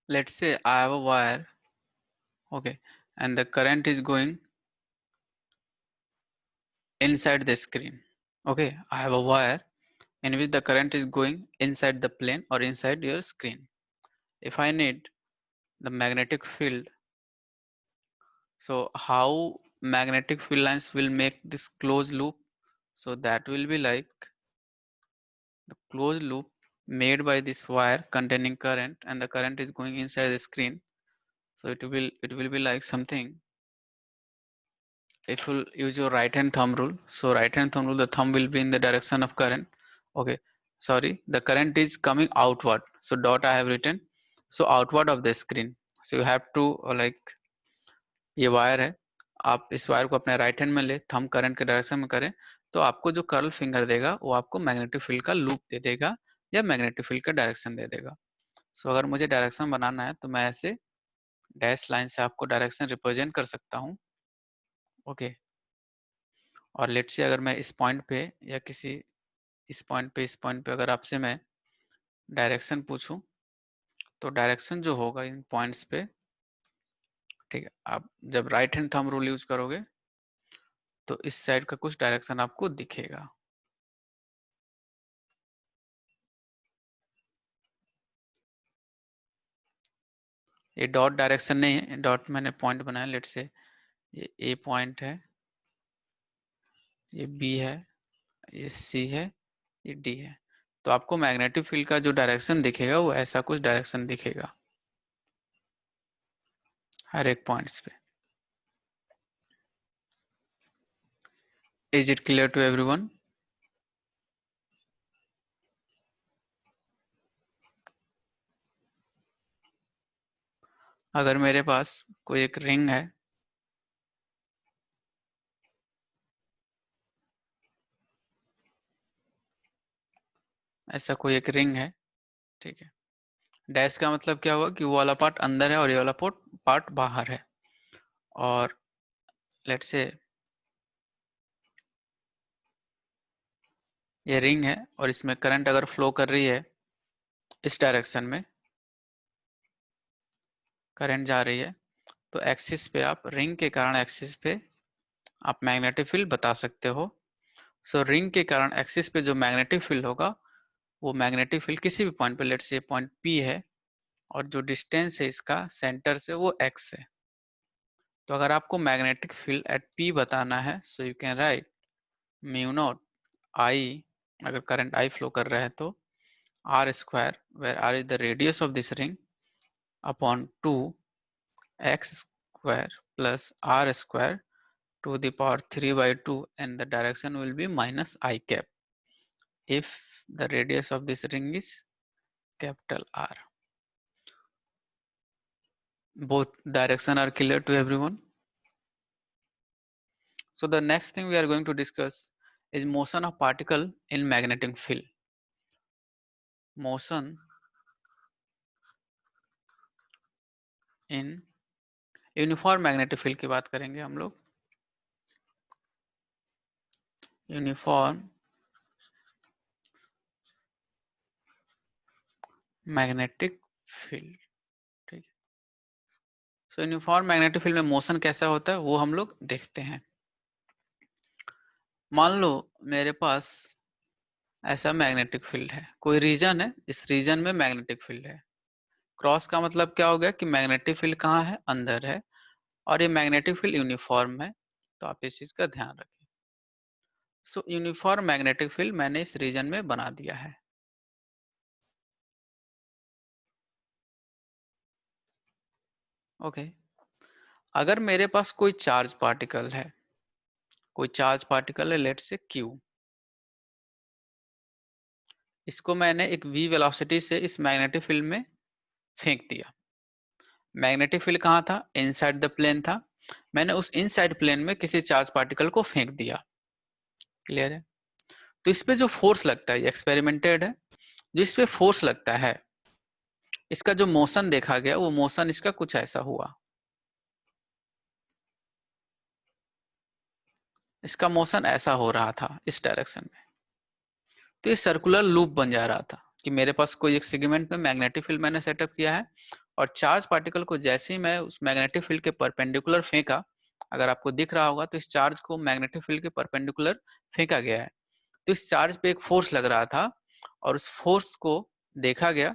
let's say I have a wire, okay, and the current is going inside the screen. Okay, I have a wire in which the current is going inside the plane or inside your screen. If I need the magnetic field, so how magnetic field lines will make this closed loop? So that will be like the closed loop made by this wire containing current, and the current is going inside the screen. So it will be like something. If you use your right hand thumb rule, so right hand thumb rule, the thumb will be in the direction of current. Okay, sorry, the current is coming outward, so dot I have written, so outward of the screen. So you have to like, ये wire है, आप इस wire को अपने right hand में ले, thumb current के direction में करें, तो आपको जो कर्ल फिंगर देगा वो आपको मैग्नेटिक फील्ड का लूप दे देगा या मैग्नेटिक फील्ड का डायरेक्शन दे देगा. सो अगर मुझे डायरेक्शन बनाना है तो मैं ऐसे डैश लाइन से आपको डायरेक्शन रिप्रेजेंट कर सकता हूँ. ओके, और लेट्स से अगर मैं इस पॉइंट पे या किसी इस पॉइंट पे अगर आपसे मैं डायरेक्शन पूछूं, तो डायरेक्शन जो होगा इन पॉइंट्स पे, ठीक है, आप जब right hand thumb rule use करोगे तो इस साइड का कुछ डायरेक्शन आपको दिखेगा. ये डॉट डायरेक्शन नहीं है, डॉट मैंने पॉइंट बनाया. लेट्स से ये ए पॉइंट है, ये बी है, ये सी है, ये डी है. तो आपको मैग्नेटिक फील्ड का जो डायरेक्शन दिखेगा वो ऐसा कुछ डायरेक्शन दिखेगा हर एक पॉइंट्स पे. Is it clear to everyone? अगर मेरे पास कोई एक रिंग है, ऐसा कोई एक रिंग है, ठीक है, डैश का मतलब क्या हुआ कि वो वाला पार्ट अंदर है और ये वाला पार्ट बाहर है. और लेट्स से ये रिंग है और इसमें करंट अगर फ्लो कर रही है इस डायरेक्शन में, करंट जा रही है, तो एक्सिस पे आप रिंग के कारण एक्सिस पे आप मैग्नेटिक फील्ड बता सकते हो. सो रिंग के कारण एक्सिस पे जो मैग्नेटिक फील्ड होगा वो मैग्नेटिक फील्ड किसी भी पॉइंट पे, लेट्स से पॉइंट पी है और जो डिस्टेंस है इसका सेंटर से वो एक्स है. तो अगर आपको मैग्नेटिक फील्ड एट पी बताना है, so you can write mu naught I, अगर करंट आई फ्लो कर रहा है तो R square, where R is the radius of this ring, upon 2 X square plus R square to the power 3 by 2, and the direction will be minus I cap if the radius of this ring is capital R. Both direction are clear to everyone. So the next thing we are going to discuss is motion of particle in magnetic field. Motion in uniform magnetic field की बात करेंगे हम लोग. Uniform magnetic field, ठीक है. सो uniform magnetic field में motion कैसा होता है वो हम लोग देखते हैं. मान लो मेरे पास ऐसा मैग्नेटिक फील्ड है, कोई रीजन है, इस रीजन में मैग्नेटिक फील्ड है. क्रॉस का मतलब क्या हो गया कि मैग्नेटिक फील्ड कहाँ है, अंदर है, और ये मैग्नेटिक फील्ड यूनिफॉर्म है. तो आप इस चीज का ध्यान रखें. सो यूनिफॉर्म मैग्नेटिक फील्ड मैंने इस रीजन में बना दिया है. ओके, अगर मेरे पास कोई चार्ज पार्टिकल है, कोई चार्ज पार्टिकल है, लेट्स से क्यू, इसको मैंने एक v वेलोसिटी से इस मैग्नेटिक फील्ड में फेंक दिया. मैग्नेटिक फील्ड कहाँ था, इनसाइड द प्लेन था. मैंने उस इनसाइड प्लेन में किसी चार्ज पार्टिकल को फेंक दिया. क्लियर है? तो इस पे जो फोर्स लगता है, ये एक्सपेरिमेंटेड है, जो इस पे फोर्स लगता है, इसका जो मोशन देखा गया वो मोशन इसका कुछ ऐसा हुआ. इसका मोशन ऐसा हो रहा था इस डायरेक्शन में. तो ये सर्कुलर लूप बन जा रहा था कि मेरे पास कोई एक सेगमेंट में मैग्नेटिक फील्ड मैंने सेटअप किया है और चार्ज पार्टिकल को जैसे ही मैं उस मैग्नेटिक फील्ड के परपेंडिकुलर फेंका, अगर आपको दिख रहा होगा तो इस चार्ज को मैग्नेटिक फील्ड के परपेंडिकुलर फेंका गया है। तो इस चार्ज पे एक फोर्स लग रहा था और उस फोर्स को देखा गया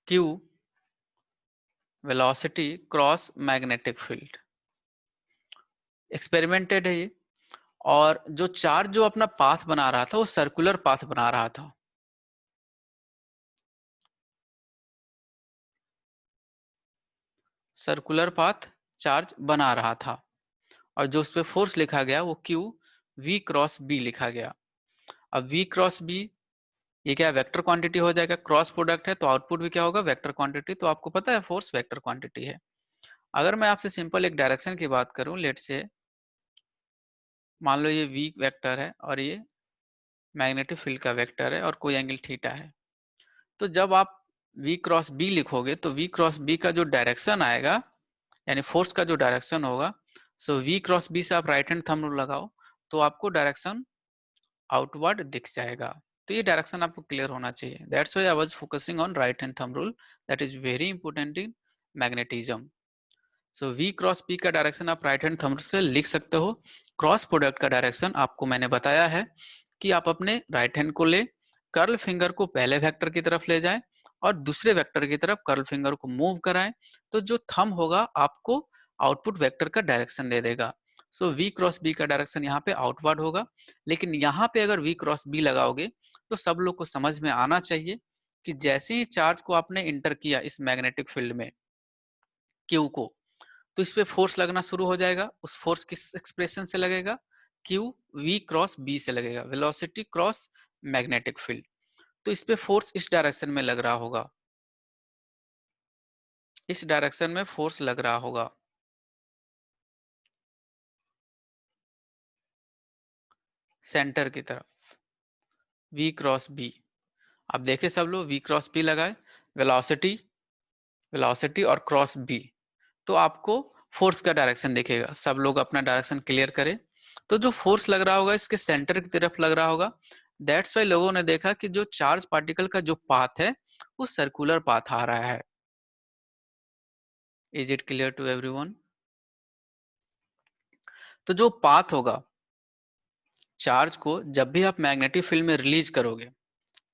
Q velocity cross magnetic field. Experimented है ये। और जो चार्ज जो अपना पाथ बना रहा था वो सर्कुलर पाथ बना रहा था। सर्कुलर पाथ चार्ज बना रहा था और जो उस पे फोर्स लिखा गया वो Q V क्रॉस B लिखा गया। अब V क्रॉस B ये क्या वेक्टर क्वांटिटी हो जाएगा, क्रॉस प्रोडक्ट है तो आउटपुट भी क्या होगा, वेक्टर क्वांटिटी। तो आपको पता है फोर्स वेक्टर क्वांटिटी है। अगर मैं आपसे सिंपल एक डायरेक्शन की बात करूं, लेट से मान लो ये V वेक्टर है और ये मैग्नेटिक फील्ड का वेक्टर है और कोई एंगल थीटा है, तो जब आप V क्रॉस B लिखोगे तो V क्रॉस B का जो डायरेक्शन आएगा, यानी फोर्स का जो डायरेक्शन होगा, सो V क्रॉस B से आप राइट हैंड थंब रूल लगाओ तो आपको डायरेक्शन आउटवर्ड दिख जाएगा। तो ये डायरेक्शन आपको क्लियर होना चाहिए। That's why I was focusing on right hand thumb rule, that is very important in magnetism. So V cross P का डायरेक्शन आप राइट हैंड थंब से लिख सकते हो। क्रॉस प्रोडक्ट का डायरेक्शन आपको मैंने बताया है कि आप अपने राइट हैंड को ले, कर्ल फिंगर को पहले वेक्टर की तरफ ले जाएं और दूसरे वेक्टर की तरफ कर्ल फिंगर को मूव कराएं, तो जो थंब होगा आपको आउटपुट वेक्टर का डायरेक्शन दे देगा। सो V क्रॉस B का डायरेक्शन यहाँ पे आउटवर्ड होगा। लेकिन यहाँ पे अगर V क्रॉस B लगाओगे तो सब लोग को समझ में आना चाहिए कि जैसे ही चार्ज को आपने इंटर किया इस मैग्नेटिक फील्ड में Q को, तो इस पे फोर्स लगना शुरू हो जाएगा। उस फोर्स किस एक्सप्रेशन से लगेगा, Q V क्रॉस B से लगेगा, वेलोसिटी क्रॉस मैग्नेटिक फील्ड। तो इस पे फोर्स इस डायरेक्शन में लग रहा होगा, इस डायरेक्शन में फोर्स लग रहा होगा, सेंटर की तरफ V क्रॉस B। अब देखे सब लोग V क्रॉस B लगाए, वेलोसिटी वेलोसिटी और क्रॉस B, तो आपको फोर्स का डायरेक्शन दिखेगा। सब लोग अपना डायरेक्शन क्लियर करें। तो जो फोर्स लग रहा होगा इसके सेंटर की तरफ लग रहा होगा। दैट्स वाई लोगों ने देखा कि जो चार्ज पार्टिकल का जो पाथ है वो सर्कुलर पाथ आ रहा है। Is it clear to everyone? तो जो पाथ होगा चार्ज को जब भी आप मैग्नेटिक फील्ड में रिलीज करोगे,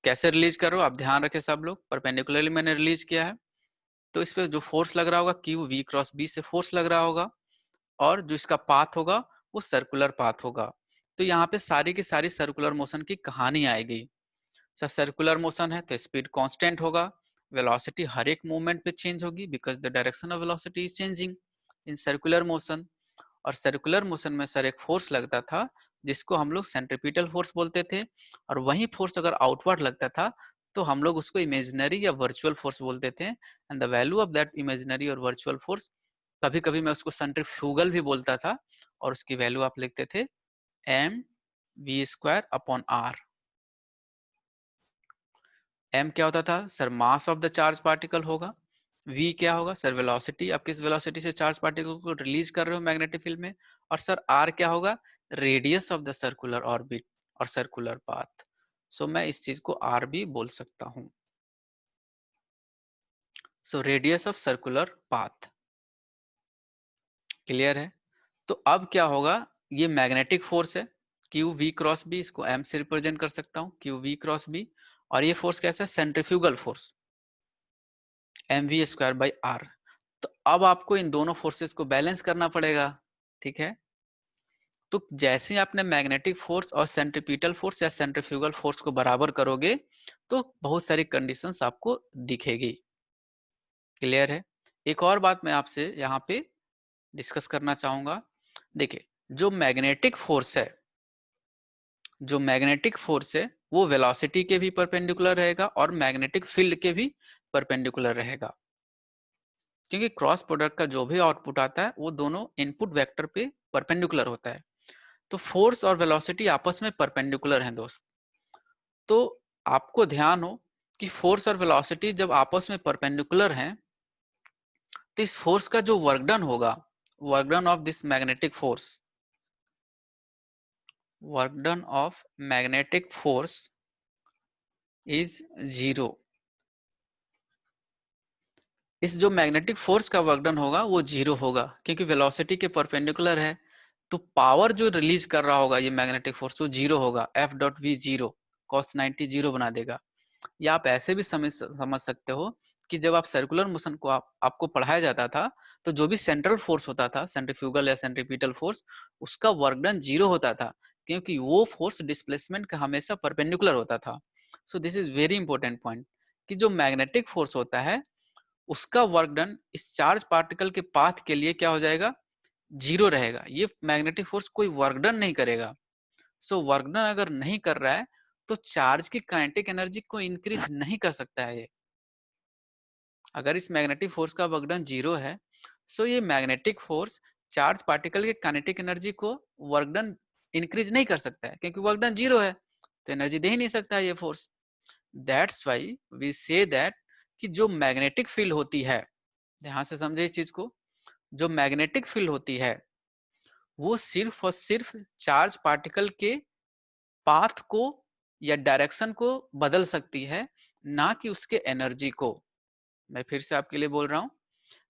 कैसे रिलीज करो आप ध्यान रखें सब लोग, परपेंडिकुलरली मैंने रिलीज किया है। तो इस पे जो फोर्स लग रहा होगा Q V क्रॉस B से फोर्स लग रहा होगा और जो इसका पाथ होगा वो सर्कुलर पाथ होगा। तो यहाँ पे सारी की सारी सर्कुलर मोशन की कहानी आएगी। सर सर्कुलर मोशन है तो स्पीड कांस्टेंट होगा, वेलोसिटी हर एक मूवमेंट पे चेंज होगी because the direction of velocity is changing in circular motion. और सर्कुलर मोशन में सर एक फोर्स लगता था जिसको हम लोग सेंट्रीपिटल फोर्स बोलते थे, और वही फोर्स अगर आउटवर्ड लगता था तो हम लोग उसको इमेजिनरी या वर्चुअल फोर्स बोलते थे। And the value of that imaginary और वर्चुअल फोर्स, कभी कभी मैं उसको सेंट्रीफ्यूगल भी बोलता था, और उसकी वैल्यू आप लिखते थे mv² अपॉन r। m क्या होता था sir, mass of the charge particle होगा। v क्या होगा सर, वेलोसिटी, आप किस वेलोसिटी से चार्ज पार्टिकल को रिलीज कर रहे हो मैग्नेटिक फील्ड में। और सर r क्या होगा, radius of the circular orbit और सर्कुलर पाथ। सो मैं इस चीज को r भी बोल सकता हूं। सो radius of circular path. Clear है? तो अब क्या होगा, ये मैग्नेटिक फोर्स है क्यू वी क्रॉस बी, इसको एम से रिप्रेजेंट कर सकता हूँ क्यू वी क्रॉस बी। और ये फोर्स कैसा है, सेंट्रीफ्यूगल फोर्स, mv²/r। तो अब आपको इन दोनों फोर्सेस को बैलेंस करना पड़ेगा, ठीक है। तो जैसे ही आपने मैग्नेटिक फोर्स और सेंट्रीपिटल फोर्स या सेंट्रीफ्यूगल फोर्स को बराबर करोगे तो बहुत सारी कंडीशंस आपको दिखेगी। क्लियर है? एक और बात मैं आपसे यहाँ पे डिस्कस करना चाहूंगा। देखिए, जो मैग्नेटिक फोर्स है, जो मैग्नेटिक फोर्स है वो वेलोसिटी के भी परपेंडिकुलर रहेगा और मैग्नेटिक फील्ड के भी परपेंडिकुलर रहेगा, क्योंकि क्रॉस प्रोडक्ट का जो भी आउटपुट आता है वो दोनों इनपुट वेक्टर पे परपेंडिकुलर होता है। तो फोर्स और वेलोसिटी आपस में परपेंडिकुलर हैं दोस्त। तो आपको ध्यान हो कि फोर्स और वेलोसिटी जब आपस में परपेंडिकुलर हैं तो इस फोर्स का जो वर्क डन होगा, work done of this magnetic force, work done of magnetic force is zero. इस जो मैग्नेटिक फोर्स का वर्क डन होगा वो 0 होगा, क्योंकि वेलोसिटी के परपेंडिकुलर है। तो पावर जो रिलीज कर रहा होगा ये मैग्नेटिक फोर्स वो 0 होगा, एफ डॉट वी 0, cos 90 0 बना देगा। या आप ऐसे भी समझ सकते हो कि जब आप सर्कुलर मोशन को आपको पढ़ाया जाता था, तो जो भी सेंट्रल फोर्स होता था, सेंट्रीफ्यूगल या सेंट्रीपिटल फोर्स, उसका वर्क डन 0 होता था, क्योंकि वो फोर्स डिस्प्लेसमेंट का हमेशा परपेंडिकुलर होता था। So this is very important point, कि जो मैग्नेटिक फोर्स होता है उसका वर्क डन इस चार्ज पार्टिकल के पाथ के लिए क्या हो जाएगा, 0 रहेगा। ये मैग्नेटिक फोर्स कोई वर्क डन नहीं करेगा। सो वर्क डन अगर नहीं कर रहा है तो चार्ज की काइनेटिक एनर्जी को इंक्रीज नहीं कर सकता है ये। अगर इस मैग्नेटिक फोर्स का वर्क डन 0 है, सो ये मैग्नेटिक फोर्स चार्ज पार्टिकल के काइनेटिक एनर्जी को वर्क डन इंक्रीज नहीं कर सकता है, क्योंकि वर्क डन 0 है, तो एनर्जी दे ही नहीं सकता ये force. That's why we say that कि जो मैग्नेटिक फील्ड होती है, ध्यान से समझे इस चीज को, जो मैग्नेटिक फील्ड होती है वो सिर्फ और सिर्फ चार्ज पार्टिकल के पाथ को या डायरेक्शन को बदल सकती है, ना कि उसके एनर्जी को। मैं फिर से आपके लिए बोल रहा हूं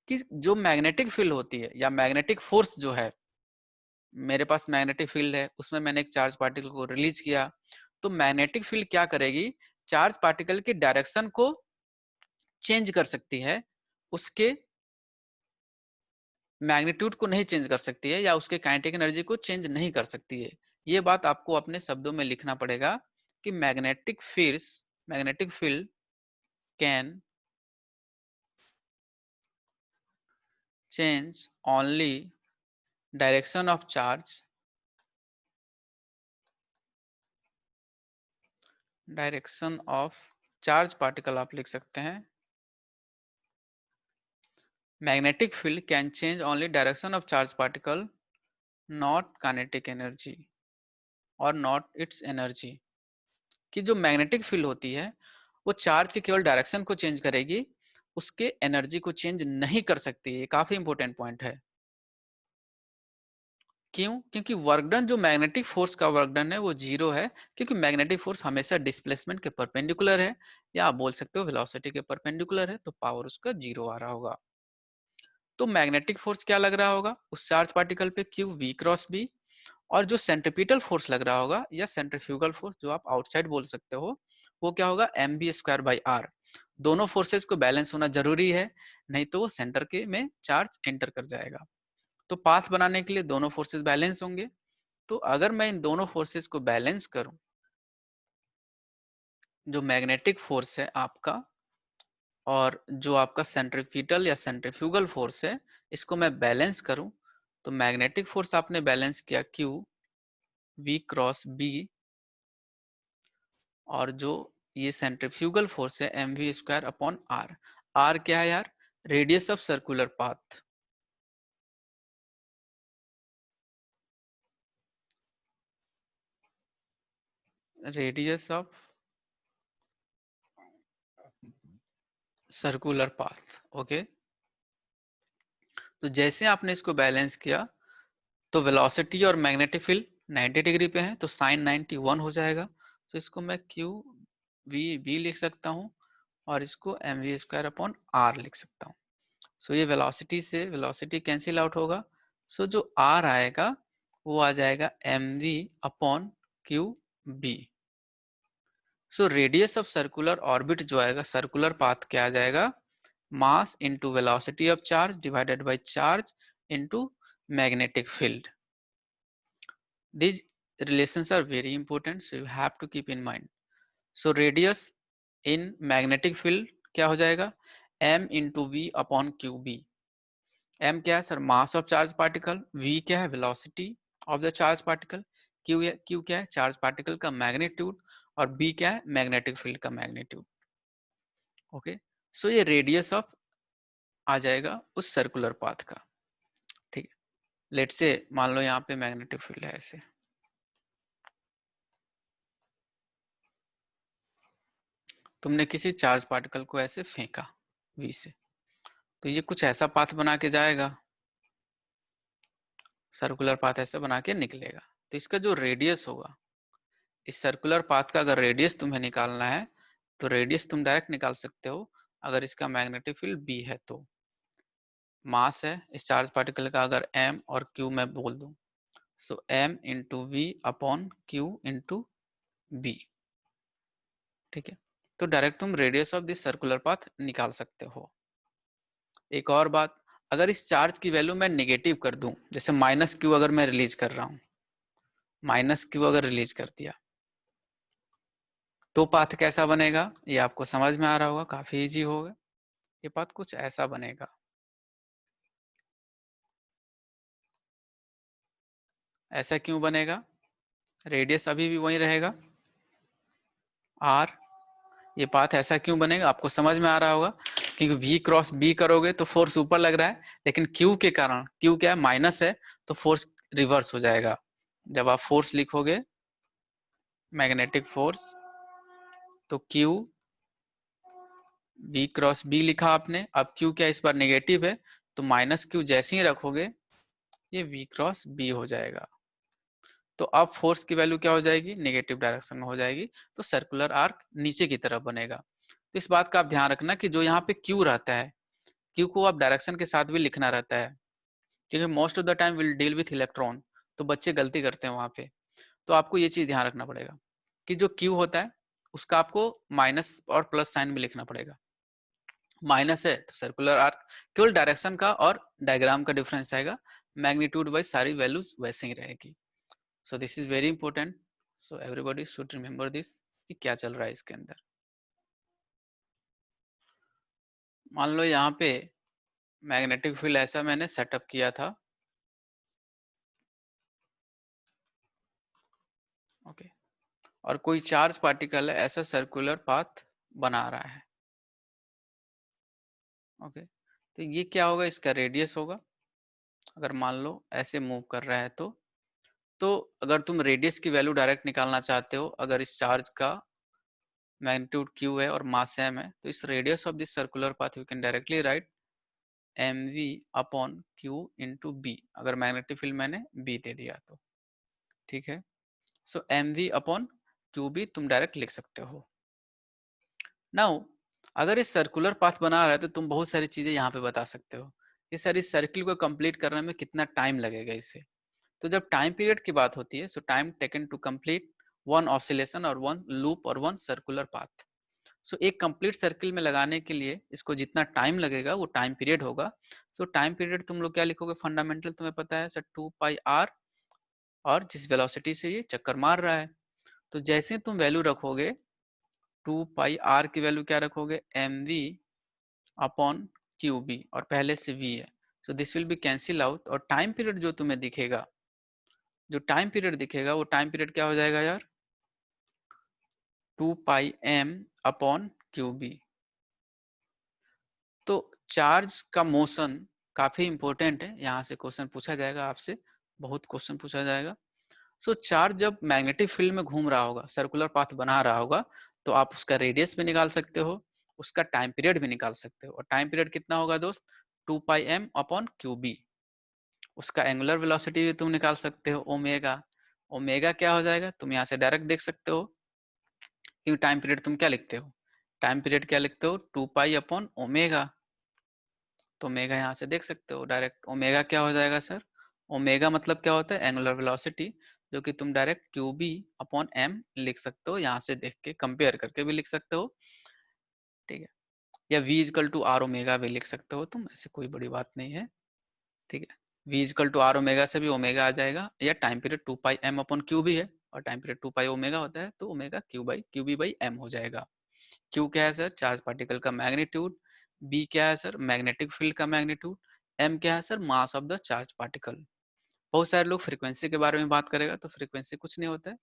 कि जो मैग्नेटिक फील्ड होती है या मैग्नेटिक फोर्स जो है, मेरे पास मैग्नेटिक फील्ड है, उसमें मैंने एक चार्ज पार्टिकल को रिलीज किया, तो मैग्नेटिक फील्ड क्या करेगी, चार्ज पार्टिकल की डायरेक्शन को चेंज कर सकती है, उसके मैग्नीट्यूड को नहीं चेंज कर सकती है, या उसके काइनेटिक एनर्जी को चेंज नहीं कर सकती है। ये बात आपको अपने शब्दों में लिखना पड़ेगा कि magnetic field can change only direction of charge, direction of charge particle आप लिख सकते हैं। Magnetic field can change only direction of charge particle, not kinetic energy और नॉट इट्स एनर्जी। कि जो मैग्नेटिक फील्ड होती है वो चार्ज के केवल डायरेक्शन को चेंज करेगी, उसके एनर्जी को चेंज नहीं कर सकती है। ये काफी इंपॉर्टेंट पॉइंट है। क्यों? क्योंकि वर्क डन, जो मैग्नेटिक फोर्स का वर्क डन है वो 0 है, क्योंकि मैग्नेटिक फोर्स हमेशा डिस्प्लेसमेंट के परपेंडिकुलर है, या आप बोल सकते हो वेलोसिटी के परपेंडिकुलर है, तो पावर उसका 0 आ रहा होगा। तो मैग्नेटिक फोर्स क्या लग रहा होगा उस चार्ज पार्टिकल पे, क्यू वी क्रॉस बी। और जो सेंट्रीपिटल फोर्स लग रहा होगा या सेंट्रीफ्यूगल फोर्स जो आप आउटसाइड बोल सकते हो, वो क्या होगा, M B square by R. दोनों फोर्सेस को बैलेंस होना जरूरी है, नहीं तो वो सेंटर के में चार्ज एंटर कर जाएगा। तो पाथ बनाने के लिए दोनों फोर्सेस बैलेंस होंगे। तो अगर मैं इन दोनों फोर्सेस को बैलेंस करूं, जो मैग्नेटिक फोर्स है आपका और जो आपका सेंट्रीपिटल या सेंट्रीफ्यूगल फोर्स है, इसको मैं बैलेंस करूं, तो मैग्नेटिक फोर्स आपने बैलेंस किया Q V क्रॉस B, और जो ये सेंट्रीफ्यूगल फोर्स है M V square upon R. R क्या है यार, radius of circular path. Radius of circular path. Okay, तो जैसे आपने इसको बैलेंस किया, तो वेलोसिटी और मैग्नेटिक फील्ड 90 डिग्री पे है, तो साइन 91 हो जाएगा। तो इसको मैं क्यू वी बी लिख सकता हूँ, और इसको M V square upon R लिख सकता हूँ। सो ये वेलोसिटी से वेलोसिटी कैंसिल आउट होगा। सो जो आर आएगा वो आ जाएगा M V upon Q B. So radius of circular orbit जो आएगा, सर्कुलर पाथ क्या आ जाएगा, mass into velocity of charge divided by charge into magnetic field. These relations are very important, so you have to keep in mind. So radius in magnetic field क्या हो जाएगा, m into v upon qb। m क्या है sir, mass of charge particle, v क्या है, velocity of the charge particle, q क्या है, charge particle का मैग्नीट्यूड, और b क्या है, मैग्नेटिक फील्ड का मैग्नीट्यूड। ओके, सो ये रेडियस ऑफ आ जाएगा उस सर्कुलर पाथ का। ठीक है, लेट से मान लो यहाँ पे मैग्नेटिक फील्ड है ऐसे, तुमने किसी चार्ज पार्टिकल को ऐसे फेंका v से, तो ये कुछ ऐसा पाथ बना के जाएगा, सर्कुलर पाथ ऐसे बना के निकलेगा। तो इसका जो रेडियस होगा, इस सर्कुलर पाथ का अगर रेडियस तुम्हें निकालना है, तो रेडियस तुम डायरेक्ट निकाल सकते हो। अगर इसका मैग्नेटिक फील्ड b है तो मास है इस चार्ज पार्टिकल का अगर m और q मैं बोल दूं, so m into V upon Q into B. ठीक है, तो डायरेक्ट तुम radius of this circular path निकाल सकते हो। एक और बात, अगर इस चार्ज की वैल्यू मैं नेगेटिव कर दूं, जैसे माइनस क्यू अगर मैं रिलीज कर रहा हूं, माइनस क्यू अगर रिलीज कर दिया तो पाथ कैसा बनेगा, ये आपको समझ में आ रहा होगा, काफी इजी होगा। ये पाथ कुछ ऐसा बनेगा। ऐसा क्यों बनेगा, रेडियस अभी भी वही रहेगा आर। ये पाथ ऐसा क्यों बनेगा आपको समझ में आ रहा होगा, क्योंकि v क्रॉस b करोगे तो फोर्स ऊपर लग रहा है, लेकिन q के कारण, q क्या है माइनस है, तो फोर्स रिवर्स हो जाएगा। जब आप फोर्स लिखोगे मैग्नेटिक फोर्स, तो q v क्रॉस b लिखा आपने, अब q क्या इस बार नेगेटिव है, तो माइनस q जैसे ही रखोगे ये v क्रॉस b हो जाएगा। तो अब फोर्स की वैल्यू क्या हो जाएगी, नेगेटिव डायरेक्शन में हो जाएगी, तो सर्कुलर आर्क नीचे की तरफ बनेगा। तो इस बात का आप ध्यान रखना कि जो यहाँ पे q रहता है, q को आप डायरेक्शन के साथ भी लिखना रहता है, क्योंकि most of the time will deal with electron, तो बच्चे गलती करते हैं वहां पे। तो आपको ये चीज ध्यान रखना पड़ेगा कि जो q होता है उसका आपको माइनस और प्लस साइन में लिखना पड़ेगा। माइनस है तो सर्कुलर आर्क केवल डायरेक्शन का और डायग्राम का डिफरेंस आएगा, मैग्नीट्यूड वाइज सारी वैल्यूज वैसे ही रहेगी। So this is very important, so everybody should remember this कि क्या चल रहा है इसके अंदर। मान लो यहाँ पे मैग्नेटिक फील्ड ऐसा मैंने सेटअप किया था, ओके, और कोई चार्ज पार्टिकल है ऐसा सर्कुलर पाथ बना रहा है, ओके, तो ये क्या होगा, इसका रेडियस होगा। अगर मान लो ऐसे मूव कर रहा है तो अगर तुम रेडियस की वैल्यू डायरेक्ट निकालना चाहते हो, अगर इस चार्ज का मैग्नीट्यूड q है और मास m है, तो इस radius of this circular path you can directly write mv upon q into B, अगर मैग्नेटिक फील्ड मैंने b दे दिया तो। ठीक है, so mv upon Q B तुम डायरेक्ट लिख सकते हो। नाउ अगर इस सर्कुलर पाथ बना रहा है तो तुम बहुत सारी चीजें यहाँ पे बता सकते हो, ये सारी सर्किल को कंप्लीट करने में कितना टाइम लगेगा इसे। तो जब टाइम पीरियड की बात होती है, so time taken to complete one oscillation और वन लूप और वन सर्कुलर पाथ। सो एक कंप्लीट सर्किल में लगाने के लिए इसको जितना टाइम लगेगा वो टाइम पीरियड होगा। सो टाइम पीरियड तुम लोग क्या लिखोगे, फंडामेंटल तुम्हें पता है सर 2 पाई आर, और जिस वेलोसिटी से ये चक्कर मार रहा है, तो जैसे तुम वैल्यू रखोगे 2 पाई आर की वैल्यू क्या रखोगे, M V upon Q B, और पहले से v है, so this will be cancel out, और टाइम पीरियड जो तुम्हें दिखेगा, जो टाइम पीरियड दिखेगा वो टाइम पीरियड क्या हो जाएगा यार, 2 pi m upon Q B. तो चार्ज का मोशन काफी इंपॉर्टेंट है, यहाँ से क्वेश्चन पूछा जाएगा आपसे, बहुत क्वेश्चन पूछा जाएगा। सो चार्ज जब मैग्नेटिक फील्ड में घूम रहा होगा, सर्कुलर पाथ बना रहा होगा, तो आप उसका रेडियस भी निकाल सकते हो, उसका टाइम पीरियड भी निकाल सकते हो, और टाइम पीरियड कितना होगा दोस्त, 2 pi m upon Q B. उसका एंगुलर वेलोसिटी भी तुम निकाल सकते हो, ओमेगा। ओमेगा क्या हो जाएगा, तुम यहाँ से डायरेक्ट देख सकते हो, क्योंकि टाइम पीरियड तुम क्या लिखते हो, टाइम पीरियड क्या लिखते हो, 2 पाई अपॉन ओमेगा। तो ओमेगा यहाँ से देख सकते हो डायरेक्ट, ओमेगा क्या हो जाएगा सर, ओमेगा मतलब क्या होता है, एंगुलर वेलोसिटी, जो कि तुम direct Q B upon M लिख सकते हो, यहाँ से देख के कंपेयर करके भी लिख सकते हो। ठीक है, या v equal to R omega भी लिख सकते हो तुम, ऐसे कोई बड़ी बात नहीं है। ठीक है, v equal to R omega से भी ओमेगा आ जाएगा, या time period 2 pi m upon Q भी है, और टाइम पीरियड 2 पाई ओमेगा होता है, तो omega Q B by M हो जाएगा। क्यू क्या है सर, चार्ज पार्टिकल का मैग्नीट्यूड, बी क्या है सर, मैग्नेटिक फील्ड का मैग्नीट्यूड, एम क्या है sir, mass of the charge particle. बहुत सारे लोग फ्रीक्वेंसी के बारे में बात करेगा, तो फ्रीक्वेंसी कुछ नहीं होता है,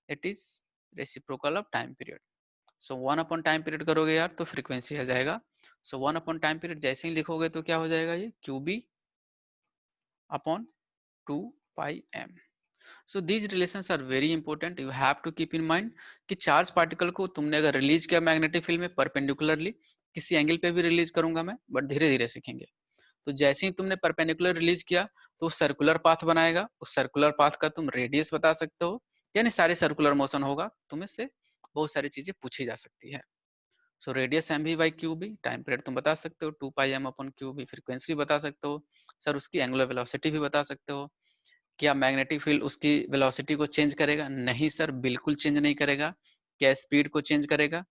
it is reciprocal of time period. So 1 upon time period करोगे यार तो फ्रीक्वेंसी आ जाएगा। सो 1 अपॉन टाइम पीरियड जैसे ही लिखोगे तो क्या हो जाएगा, ये Q B upon 2 pi m। So these relations are very important, you have to keep in mind कि चार्ज पार्टिकल को तुमने अगर रिलीज किया मैग्नेटिक फील्ड में परपेंडिकुलरली, किसी एंगल पे भी रिलीज करूंगा मैं, बट धीरे धीरे सीखेंगे, तो जैसे ही तुमने परपेंडिकुलर रिलीज किया तो सर्कुलर पाथ बनाएगा, उस सर्कुलर पाथ का तुम रेडियस बता सकते हो, यानी सारे सर्कुलर मोशन होगा, तुम इससे बहुत सारी चीजें पूछी जा सकती है। So radius M V by Q B, time period तुम बता सकते हो 2 pi M upon Q B, frequency भी बता सकते हो सर, उसकी एंगुलर वेलोसिटी भी बता सकते हो। क्या मैग्नेटिक फील्ड उसकी वेलोसिटी को चेंज करेगा? नहीं सर, बिल्कुल चेंज नहीं करेगा। क्या स्पीड को चेंज करेगा?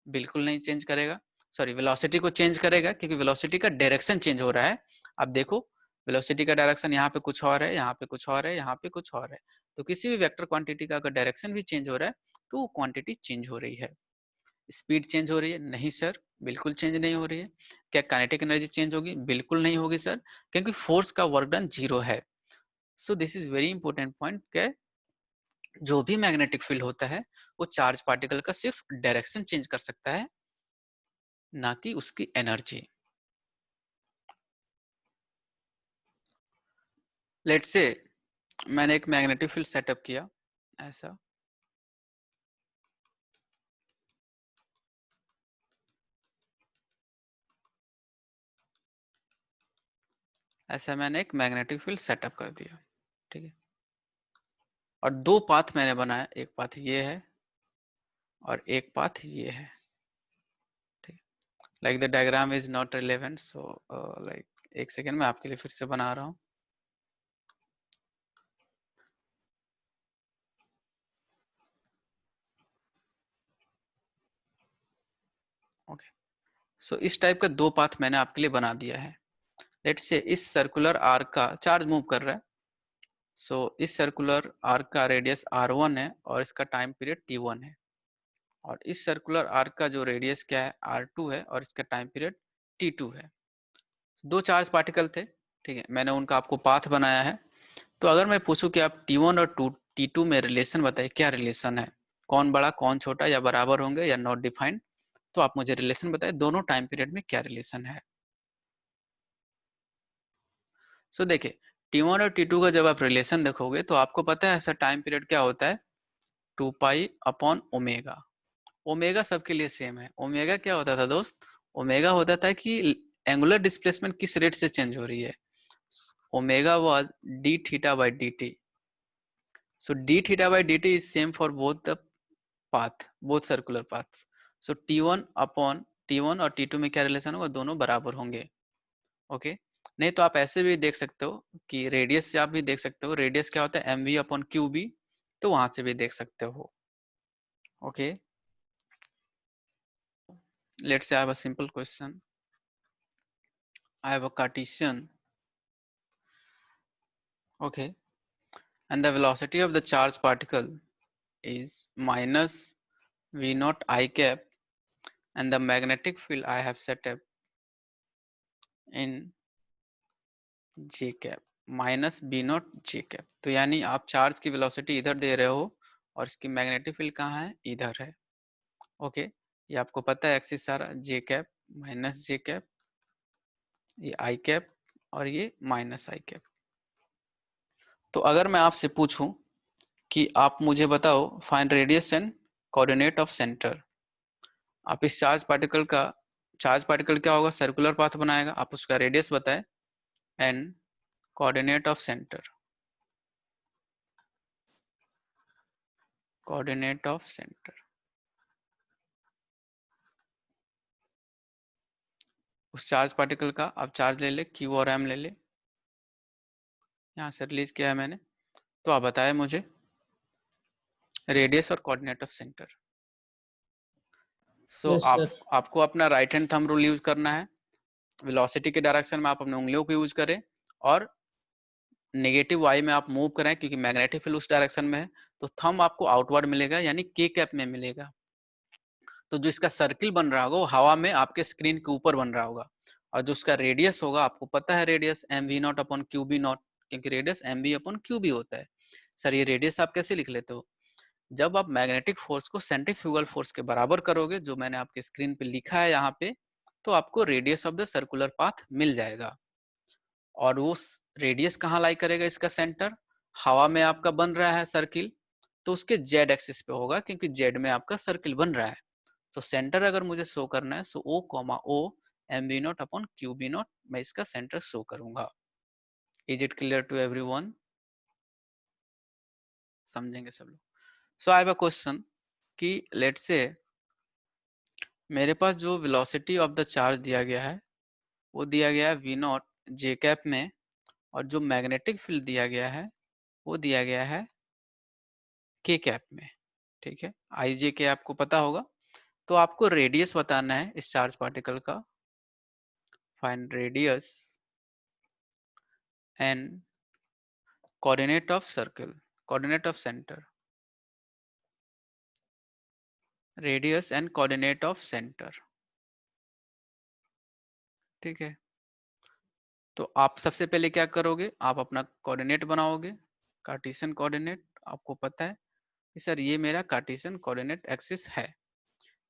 बिल्कुल नहीं चेंज करेगा। सॉरी, वेलोसिटी को चेंज करेगा क्योंकि वेलोसिटी का डायरेक्शन चेंज हो रहा है। अब देखो, वेलोसिटी का डायरेक्शन यहाँ पे कुछ और है, यहाँ पे कुछ और है, यहाँ पे कुछ और है। तो किसी भी वेक्टर क्वांटिटी का अगर डायरेक्शन भी चेंज हो रहा है तो वो क्वांटिटी चेंज हो रही है। स्पीड चेंज हो रही है? नहीं सर, बिल्कुल चेंज नहीं हो रही है। क्या काइनेटिक एनर्जी चेंज होगी? बिल्कुल नहीं होगी सर, क्योंकि फोर्स का वर्क डन 0 है। So this is very important point के जो भी मैग्नेटिक फील्ड होता है वो चार्ज पार्टिकल का सिर्फ डायरेक्शन चेंज कर सकता है, ना कि उसकी एनर्जी। लेट्स से मैंने एक मैग्नेटिक फील्ड सेटअप किया, ऐसा ऐसा मैंने एक मैग्नेटिक फील्ड सेटअप कर दिया, ठीक है। और दो पाथ मैंने बनाया, एक पाथ ये है और एक पाथ ये है, ठीक। Like the diagram is not relevant, so like एक सेकेंड में आपके लिए फिर से बना रहा हूँ। ओके, सो इस टाइप का दो पाथ मैंने आपके लिए बना दिया है। लेट्स से इस सर्कुलर आर्क का चार्ज मूव कर रहा है। सो इस सर्कुलर आर्क का रेडियस r1 है और इसका टाइम पीरियड t1 है। और इस सर्कुलर आर्क का जो रेडियस क्या है, r2 है और इसका टाइम पीरियड t2 है। दो चार्ज पार्टिकल थे, ठीक है, मैंने उनका आपको पाथ बनाया है। तो अगर मैं पूछूं कि आप t1 और t2 में रिलेशन बताइए, क्या रिलेशन है, कौन बड़ा कौन छोटा, या बराबर होंगे या नॉट डिफाइंड, तो आप मुझे रिलेशन बताइए, दोनों टाइम पीरियड में क्या रिलेशन है। सो देखिए, T1 और T2 का जब आप रिलेशन देखोगे तो आपको पता है ऐसा टाइम पीरियड क्या होता है, 2 पाई अपॉन ओमेगा। ओमेगा सबके लिए सेम है। ओमेगा क्या होता था दोस्त? ओमेगा होता था कि एंगुलर डिस्प्लेसमेंट किस रेट से चेंज हो रही है। Omega was D theta by D T. So D theta by D T is same for both the path, both circular path. So T1 upon T1 और T2 में क्या relation होगा, दोनों बराबर होंगे। ओके, नहीं तो आप ऐसे भी देख सकते हो कि रेडियस से आप भी देख सकते हो, रेडियस क्या होता है, M V upon Q B, तो वहां से भी देख सकते हो। Okay, let's say I have a simple question, I have a Cartesian, okay, and the velocity of the charge particle is minus v naught I cap, and the magnetic field I have set up in j cap minus B naught J cap. तो यानी आप charge की velocity इधर दे रहे हो और इसकी magnetic field कहाँ है, इधर है। ओके, ये आपको पता है एक्सिस सारा, जे कैप माइनस जे कैप, ये आई कैप और ये माइनस आई कैप। तो अगर मैं आपसे पूछूं कि आप मुझे बताओ find radius and coordinate of centre, आप इस चार्ज पार्टिकल क्या होगा, सर्कुलर पाथ बनाएगा, आप उसका रेडियस बताएं and coordinate of centre, coordinate of centre. उस चार्ज पार्टिकल का आप चार्ज ले ले, क्यू और एम ले ले, यहाँ से रिलीज किया है मैंने। तो आप बताएं मुझे रेडियस और coordinate of centre. So yes आप सर। आपको अपना right hand thumb rule use करना है। वेलोसिटी के डायरेक्शन में आप अपने उंगलियों को यूज करें और नेगेटिव वाई में आप मूव करें क्योंकि मैग्नेटिक फील्ड उस डायरेक्शन में है। तो थंब आपको आउटवर्ड मिलेगा यानी के कैप में मिलेगा। तो जो इसका सर्किल बन रहा होगा वो हवा में आपके स्क्रीन के ऊपर बन रहा होगा। और जो उसका रेडियस होगा, आपको पता है radius M V naught upon Q B naught, क्योंकि radius M B upon Q B होता है। सर ये रेडियस आप कैसे लिख लेते हो? जब आप मैग्नेटिक फोर्स को सेंट्रीफ्यूगल फोर्स के बराबर करोगे, जो मैंने आपके स्क्रीन पे लिखा है यहाँ पे, तो आपको radius of the circular path मिल जाएगा। और वो रेडियस कहाँ लाई करेगा, इसका सेंटर हवा में आपका बन रहा है सर्किल, तो उसके जेड एक्सिस पे होगा क्योंकि जेड में आपका सर्किल बन रहा है। तो सेंटर अगर मुझे शो करना है, so O comma O M B naught upon Q B naught, मैं इसका सेंटर शो करूंगा। Is it clear to everyone? समझेंगे सब लोग। So I have a question कि लेट्स से मेरे पास जो वेलोसिटी ऑफ द चार्ज दिया गया है वो दिया गया है वी नॉट जे कैप में, और जो मैग्नेटिक फील्ड दिया गया है वो दिया गया है के कैप में। ठीक है, आई जे के आपको पता होगा। तो आपको रेडियस बताना है इस चार्ज पार्टिकल का। Find radius and coordinate of circle, coordinate of centre, radius and coordinate of centre. ठीक है, तो आप सबसे पहले क्या करोगे, आप अपना कोऑर्डिनेट बनाओगे, कार्टेशियन कोऑर्डिनेट। आपको पता है कि सर ये मेरा कार्टेशियन कोऑर्डिनेट एक्सिस है,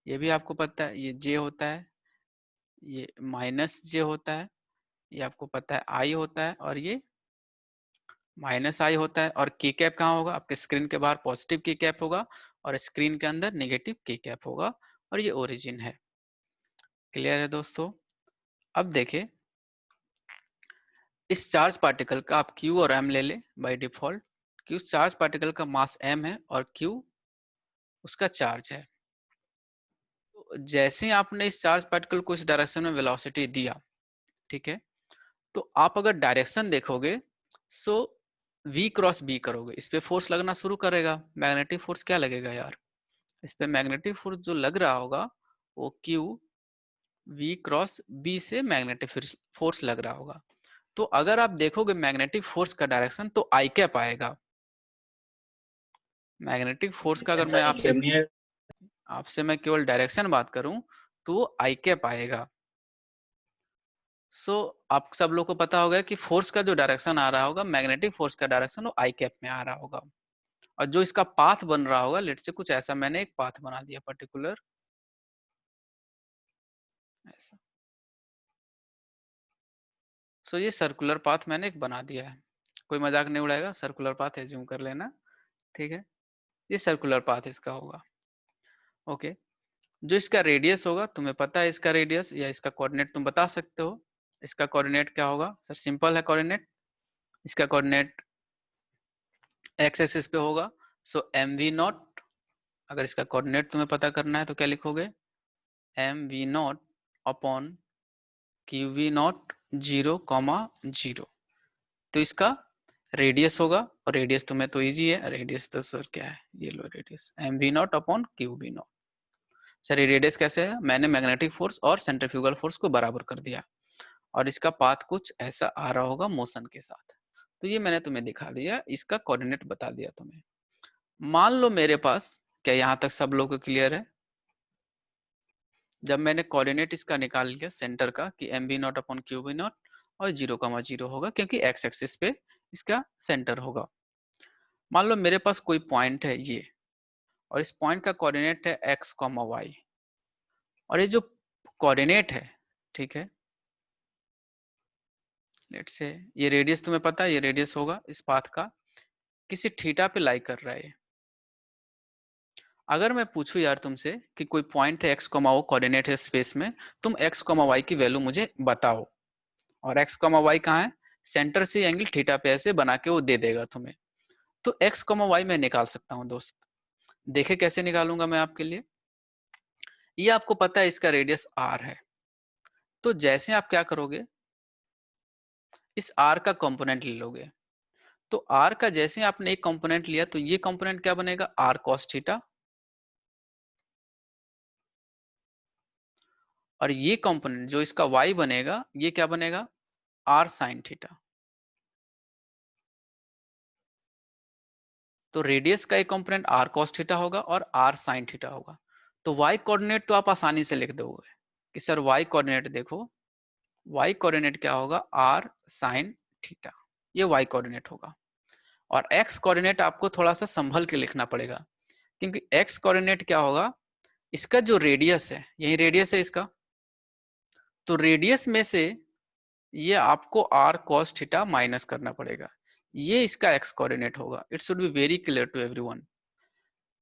ये भी आपको पता है, ये जे होता है, ये माइनस जे होता है, ये आपको पता है आई होता है, और ये माइनस आई होता है। और के कैप कहाँ होगा, आपके स्क्रीन के बाहर पॉजिटिव के कैप होगा और स्क्रीन के अंदर नेगेटिव के कैप होगा, और ये ओरिजिन है। क्लियर है दोस्तों? अब देखें, इस चार्ज पार्टिकल का आप Q और M ले ले by default. Q charge particle का मास M है और Q उसका चार्ज है। तो जैसे ही आपने इस चार्ज पार्टिकल को इस डायरेक्शन में वेलोसिटी दिया, ठीक है, तो आप अगर डायरेक्शन देखोगे सो V क्रॉस B करोगे, इस पे फोर्स लगना शुरू करेगा। मैग्नेटिक फोर्स क्या लगेगा यार, इस पे मैग्नेटिक फोर्स जो लग रहा होगा वो Q V क्रॉस B से मैग्नेटिक फोर्स लग रहा होगा। तो अगर आप देखोगे मैग्नेटिक फोर्स का डायरेक्शन तो आई कैप आएगा। मैग्नेटिक फोर्स का अगर मैं आपसे मैं केवल डायरेक्शन बात करूं तो वो आई कैप आएगा। सो आप सब लोग को पता होगा कि फोर्स का जो डायरेक्शन आ रहा होगा, मैग्नेटिक फोर्स का डायरेक्शन वो आई कैप में आ रहा होगा। और जो इसका पाथ बन रहा होगा, लेट से कुछ ऐसा, मैंने एक पाथ बना दिया पर्टिकुलर ऐसा। सो ये सर्कुलर पाथ मैंने एक बना दिया है, कोई मजाक नहीं उड़ाएगा, सर्कुलर पाथ एज्यूम कर लेना। ठीक है, ये सर्कुलर पाथ इसका होगा। ओके, जो इसका रेडियस होगा, तुम्हें पता है इसका रेडियस या इसका कोऑर्डिनेट तुम बता सकते हो। इसका कोऑर्डिनेट क्या होगा सर, सिंपल है कोऑर्डिनेट, इसका कोऑर्डिनेट एक्स एक्सिस पे होगा। सो एम वी नॉट, अगर इसका कोऑर्डिनेट तुम्हें पता करना है तो क्या लिखोगे, M V naught upon Q V naught 0,0। तो इसका रेडियस होगा, और रेडियस तुम्हें तो इजी है, रेडियस तो सर क्या है, ये लो radius M V naught upon Q V naught. Sir ये रेडियस कैसे है, मैंने मैग्नेटिक फोर्स और सेंट्रीफ्यूगल फोर्स को बराबर कर दिया, और इसका पाथ कुछ ऐसा आ रहा होगा मोशन के साथ। तो ये मैंने तुम्हें दिखा दिया, इसका कोऑर्डिनेट बता दिया तुम्हें। मान लो मेरे पास, क्या यहाँ तक सब लोगों को क्लियर है? जब मैंने कोऑर्डिनेट इसका निकाल लिया सेंटर का कि M B naught upon Q B naught, और 0,0 होगा क्योंकि एक्स एक्सिस पे इसका सेंटर होगा। मान लो मेरे पास कोई पॉइंट है ये, और इस पॉइंट का कोऑर्डिनेट है एक्स कॉमा वाई, और ये जो कोऑर्डिनेट है, ठीक है, लेट से ये रेडियस तुम्हें पता है, ये रेडियस होगा इस पाथ का, किसी थीटा पे लाई कर रहा है। अगर मैं पूछूं यार तुमसे कि कोई पॉइंट है एक्स कॉमा वो कोऑर्डिनेट है स्पेस में, तुम एक्स कॉमा वाई की वैल्यू मुझे बताओ, और एक्स कॉमा वाई कहाँ है, सेंटर से एंगल थीटा पे ऐसे बना के वो दे देगा तुम्हें। तो एक्स कॉमा वाई मैं निकाल सकता हूँ दोस्त, देखे कैसे निकालूंगा मैं आपके लिए। ये आपको पता है इसका रेडियस आर है, तो जैसे आप क्या करोगे, इस आर का कंपोनेंट ले लोगे। तो आर का जैसे आपने एक कंपोनेंट लिया, तो ये कंपोनेंट क्या बनेगा, आर कॉस थीटा, और ये कंपोनेंट जो इसका y बनेगा, ये क्या बनेगा, आर साइन थीटा। तो रेडियस का एक कंपोनेंट आर कॉस थीटा होगा और आर साइन थीटा होगा। तो y कोऑर्डिनेट तो आप आसानी से लिख दोगे कि सर y कोऑर्डिनेट देखो, y कोऑर्डिनेट क्या होगा, आर साइन थीटा, ये y कोऑर्डिनेट होगा। और x कोऑर्डिनेट आपको थोड़ा सा संभल के लिखना पड़ेगा, क्योंकि x कोऑर्डिनेट क्या होगा, इसका जो रेडियस है, यही रेडियस है इसका, तो रेडियस में से ये आपको r cos थीटा माइनस करना पड़ेगा, ये इसका x कोऑर्डिनेट होगा। It should be very clear to everyone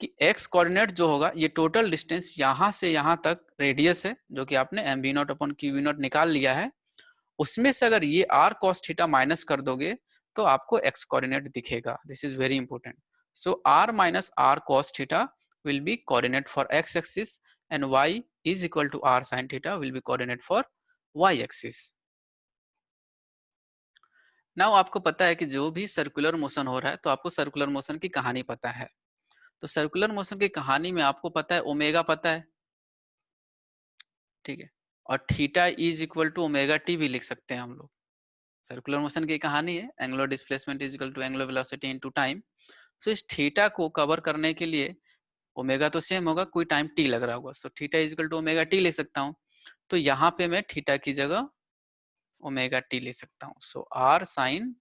कि x कोऑर्डिनेट जो होगा, ये टोटल डिस्टेंस यहाँ से यहाँ तक रेडियस है, जो कि आपने M B naught upon Q B naught निकाल लिया है, उसमें से अगर ये r cos थीटा माइनस कर दोगे तो आपको x कोऑर्डिनेट दिखेगा। This is very important. So r minus r cos theta will be coordinate for x axis and y is equal to r sin theta will be coordinate for y axis. Now आपको पता है कि जो भी circular motion हो रहा है तो आपको सर्कुलर मोशन की कहानी पता है. तो सर्कुलर मोशन की कहानी में आपको पता है ओमेगा पता है, ठीक है, और theta is equal to omega T भी लिख सकते हैं हम लोग. सर्कुलर मोशन की कहानी है angular displacement is equal to angular velocity into time. So इस थीटा को कवर करने के लिए ओमेगा तो सेम होगा, कोई टाइम टी लग रहा होगा, so theta is equal to omega T ले सकता हूँ. तो यहाँ पे मैं थीटा की जगह ओमेगा टी ले सकता हूँ. सो आर साइन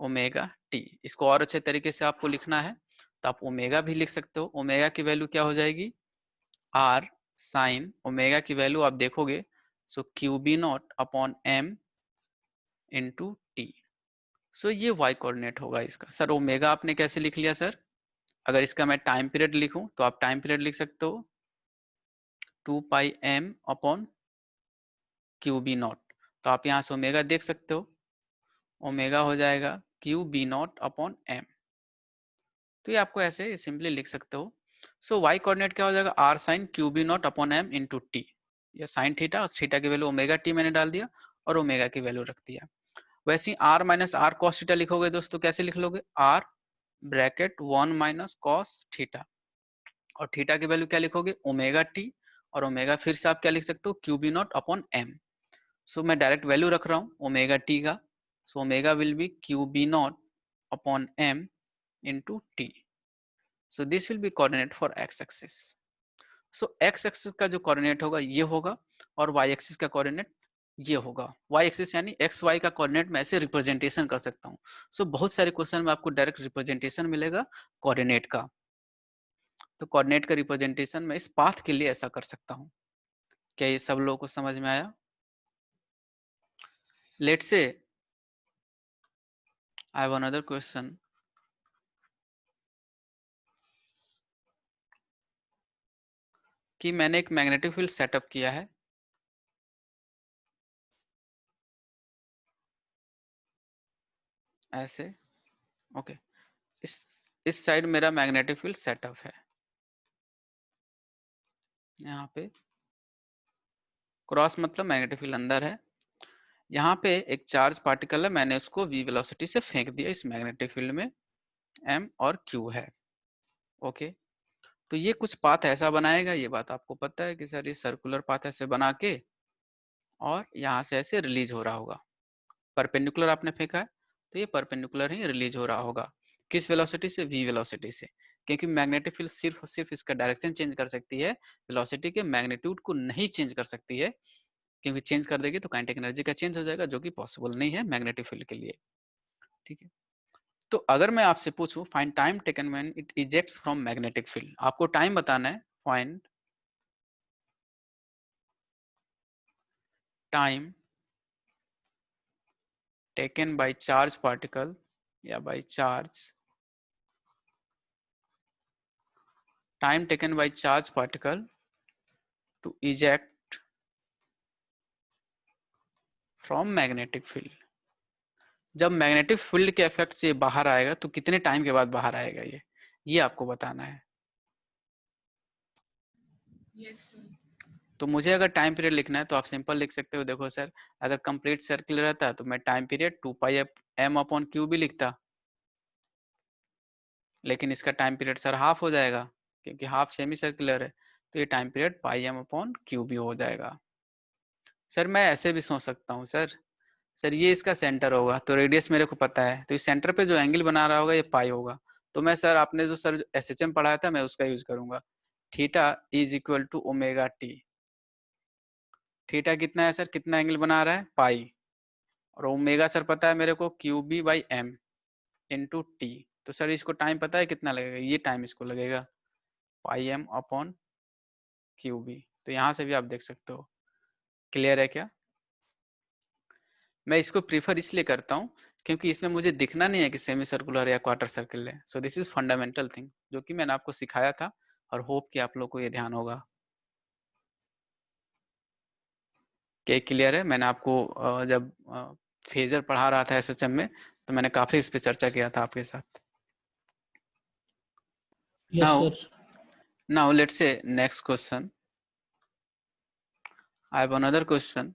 ओमेगा टी. इसको और अच्छे तरीके से आपको लिखना है तो आप ओमेगा भी लिख सकते हो. ओमेगा की वैल्यू क्या हो जाएगी, आर साइन ओमेगा की वैल्यू आप देखोगे so Q B naught upon M into T. So ये वाई कोऑर्डिनेट होगा इसका. सर ओमेगा आपने कैसे लिख लिया सर, अगर इसका मैं टाइम पीरियड लिखूं तो आप टाइम पीरियड लिख सकते हो 2 pi M upon Q B naught. तो आप यहाँ से ओमेगा देख सकते हो, ओमेगा हो जाएगा Q B naught upon M. तो ये आपको ऐसे सिंपली लिख सकते हो. सो वाई कोऑर्डिनेट क्या हो जाएगा, R sine Q B naught upon M into T. या साइन थीटा, थीटा की वैल्यू ओमेगा टी मैंने डाल दिया और ओमेगा की वैल्यू रख दिया. वैसे ही R minus R cos theta लिखोगे दोस्तों, कैसे लिख लोगे, R bracket 1 minus cos theta और थीटा की वैल्यू क्या लिखोगे ओमेगा टी और ओमेगा फिर से आप क्या लिख सकते हो Q B naught upon M. So मैं डायरेक्ट वैल्यू रख रहा हूँ ओमेगा टी का. So omega will be Q B naught upon M into T. So this will be coordinate for X axis. So X axis का जो coordinate होगा ये होगा और वाई एक्सिस का कोऑर्डिनेट ये होगा. वाई एक्सिस यानी एक्स वाई का कोऑर्डिनेट मैं ऐसे रिप्रेजेंटेशन कर सकता हूँ. सो बहुत सारे क्वेश्चन में आपको डायरेक्ट रिप्रेजेंटेशन मिलेगा कोऑर्डिनेट का. तो कोऑर्डिनेट का रिप्रेजेंटेशन मैं इस पाथ के लिए ऐसा कर सकता हूँ. क्या ये सब लोगों को समझ में आया? Let's say I have another question. कि मैंने एक मैग्नेटिक फील्ड सेटअप किया है ऐसे, ओके. इस साइड मेरा मैग्नेटिक फील्ड सेटअप है, यहाँ पे क्रॉस मतलब मैग्नेटिक फील्ड अंदर है. यहाँ पे एक चार्ज पार्टिकल है, मैंने उसको v वेलोसिटी से फेंक दिया इस मैग्नेटिक फील्ड में, m और q है, ओके. तो ये कुछ पाथ ऐसा बनाएगा, ये बात आपको पता है कि सर ये सर्कुलर पाथ ऐसे बना के और यहाँ से ऐसे रिलीज हो रहा होगा. परपेंडिकुलर आपने फेंका है तो ये परपेंडिकुलर ही रिलीज हो रहा होगा. किस वेलोसिटी से, v वेलोसिटी से, क्योंकि मैग्नेटिक फील्ड सिर्फ और सिर्फ इसका डायरेक्शन चेंज कर सकती है, वेलोसिटी के मैग्नीट्यूड को नहीं चेंज कर सकती है, क्योंकि चेंज कर देगी तो काइनेटिक एनर्जी का चेंज हो जाएगा जो कि पॉसिबल नहीं है मैग्नेटिक फील्ड के लिए, ठीक है. तो अगर मैं आपसे पूछूं find time taken when it ejects from magnetic field, आपको टाइम बताना है. Find time taken by charge particle या by charge, time taken by charge particle to eject from magnetic field. जब मैग्नेटिक फील्ड के इफेक्ट से बाहर आएगा तो कितने टाइम के बाद बाहर आएगा, ये आपको बताना है. Yes sir. तो मुझे अगर टाइम पीरियड लिखना है तो आप सिंपल लिख सकते हो, देखो सर अगर कंप्लीट सर्किल रहता है तो मैं time period 2 pi M upon Q भी लिखता, लेकिन इसका टाइम पीरियड सर हाफ हो जाएगा क्योंकि हाफ सेमी सर्कुलर है, तो ये टाइम पीरियड पाई एम अपॉन क्यू भी हो जाएगा. सर मैं ऐसे भी सोच सकता हूँ सर, सर ये इसका सेंटर होगा तो रेडियस मेरे को पता है, तो इस सेंटर पे जो एंगल बना रहा होगा ये पाई होगा. तो मैं सर आपने जो सर एस एच एम पढ़ाया था मैं उसका यूज करूंगा. Theta is equal to omega T. Theta कितना है सर, कितना एंगल बना रहा है, पाई, और ओमेगा सर पता है मेरे को Q B by M into T. तो सर इसको टाइम पता है कितना लगेगा, ये टाइम इसको लगेगा pi M upon Q B. तो यहाँ से भी आप देख सकते हो. क्लियर है क्या? मैं इसको प्रीफर इसलिए करता हूँ क्योंकि इसमें मुझे दिखना नहीं है कि सेमी सर्कुलर या क्वार्टर सर्किल है. So this is fundamental thing जो कि मैंने आपको सिखाया था और होप कि आप लोग को ये ध्यान होगा. क्या क्लियर है? मैंने आपको जब फेजर पढ़ा रहा था एसएचएम में तो मैंने काफी इस पे चर्चा किया था आपके साथ. Yes now sir. Now let's say next question. I have another question.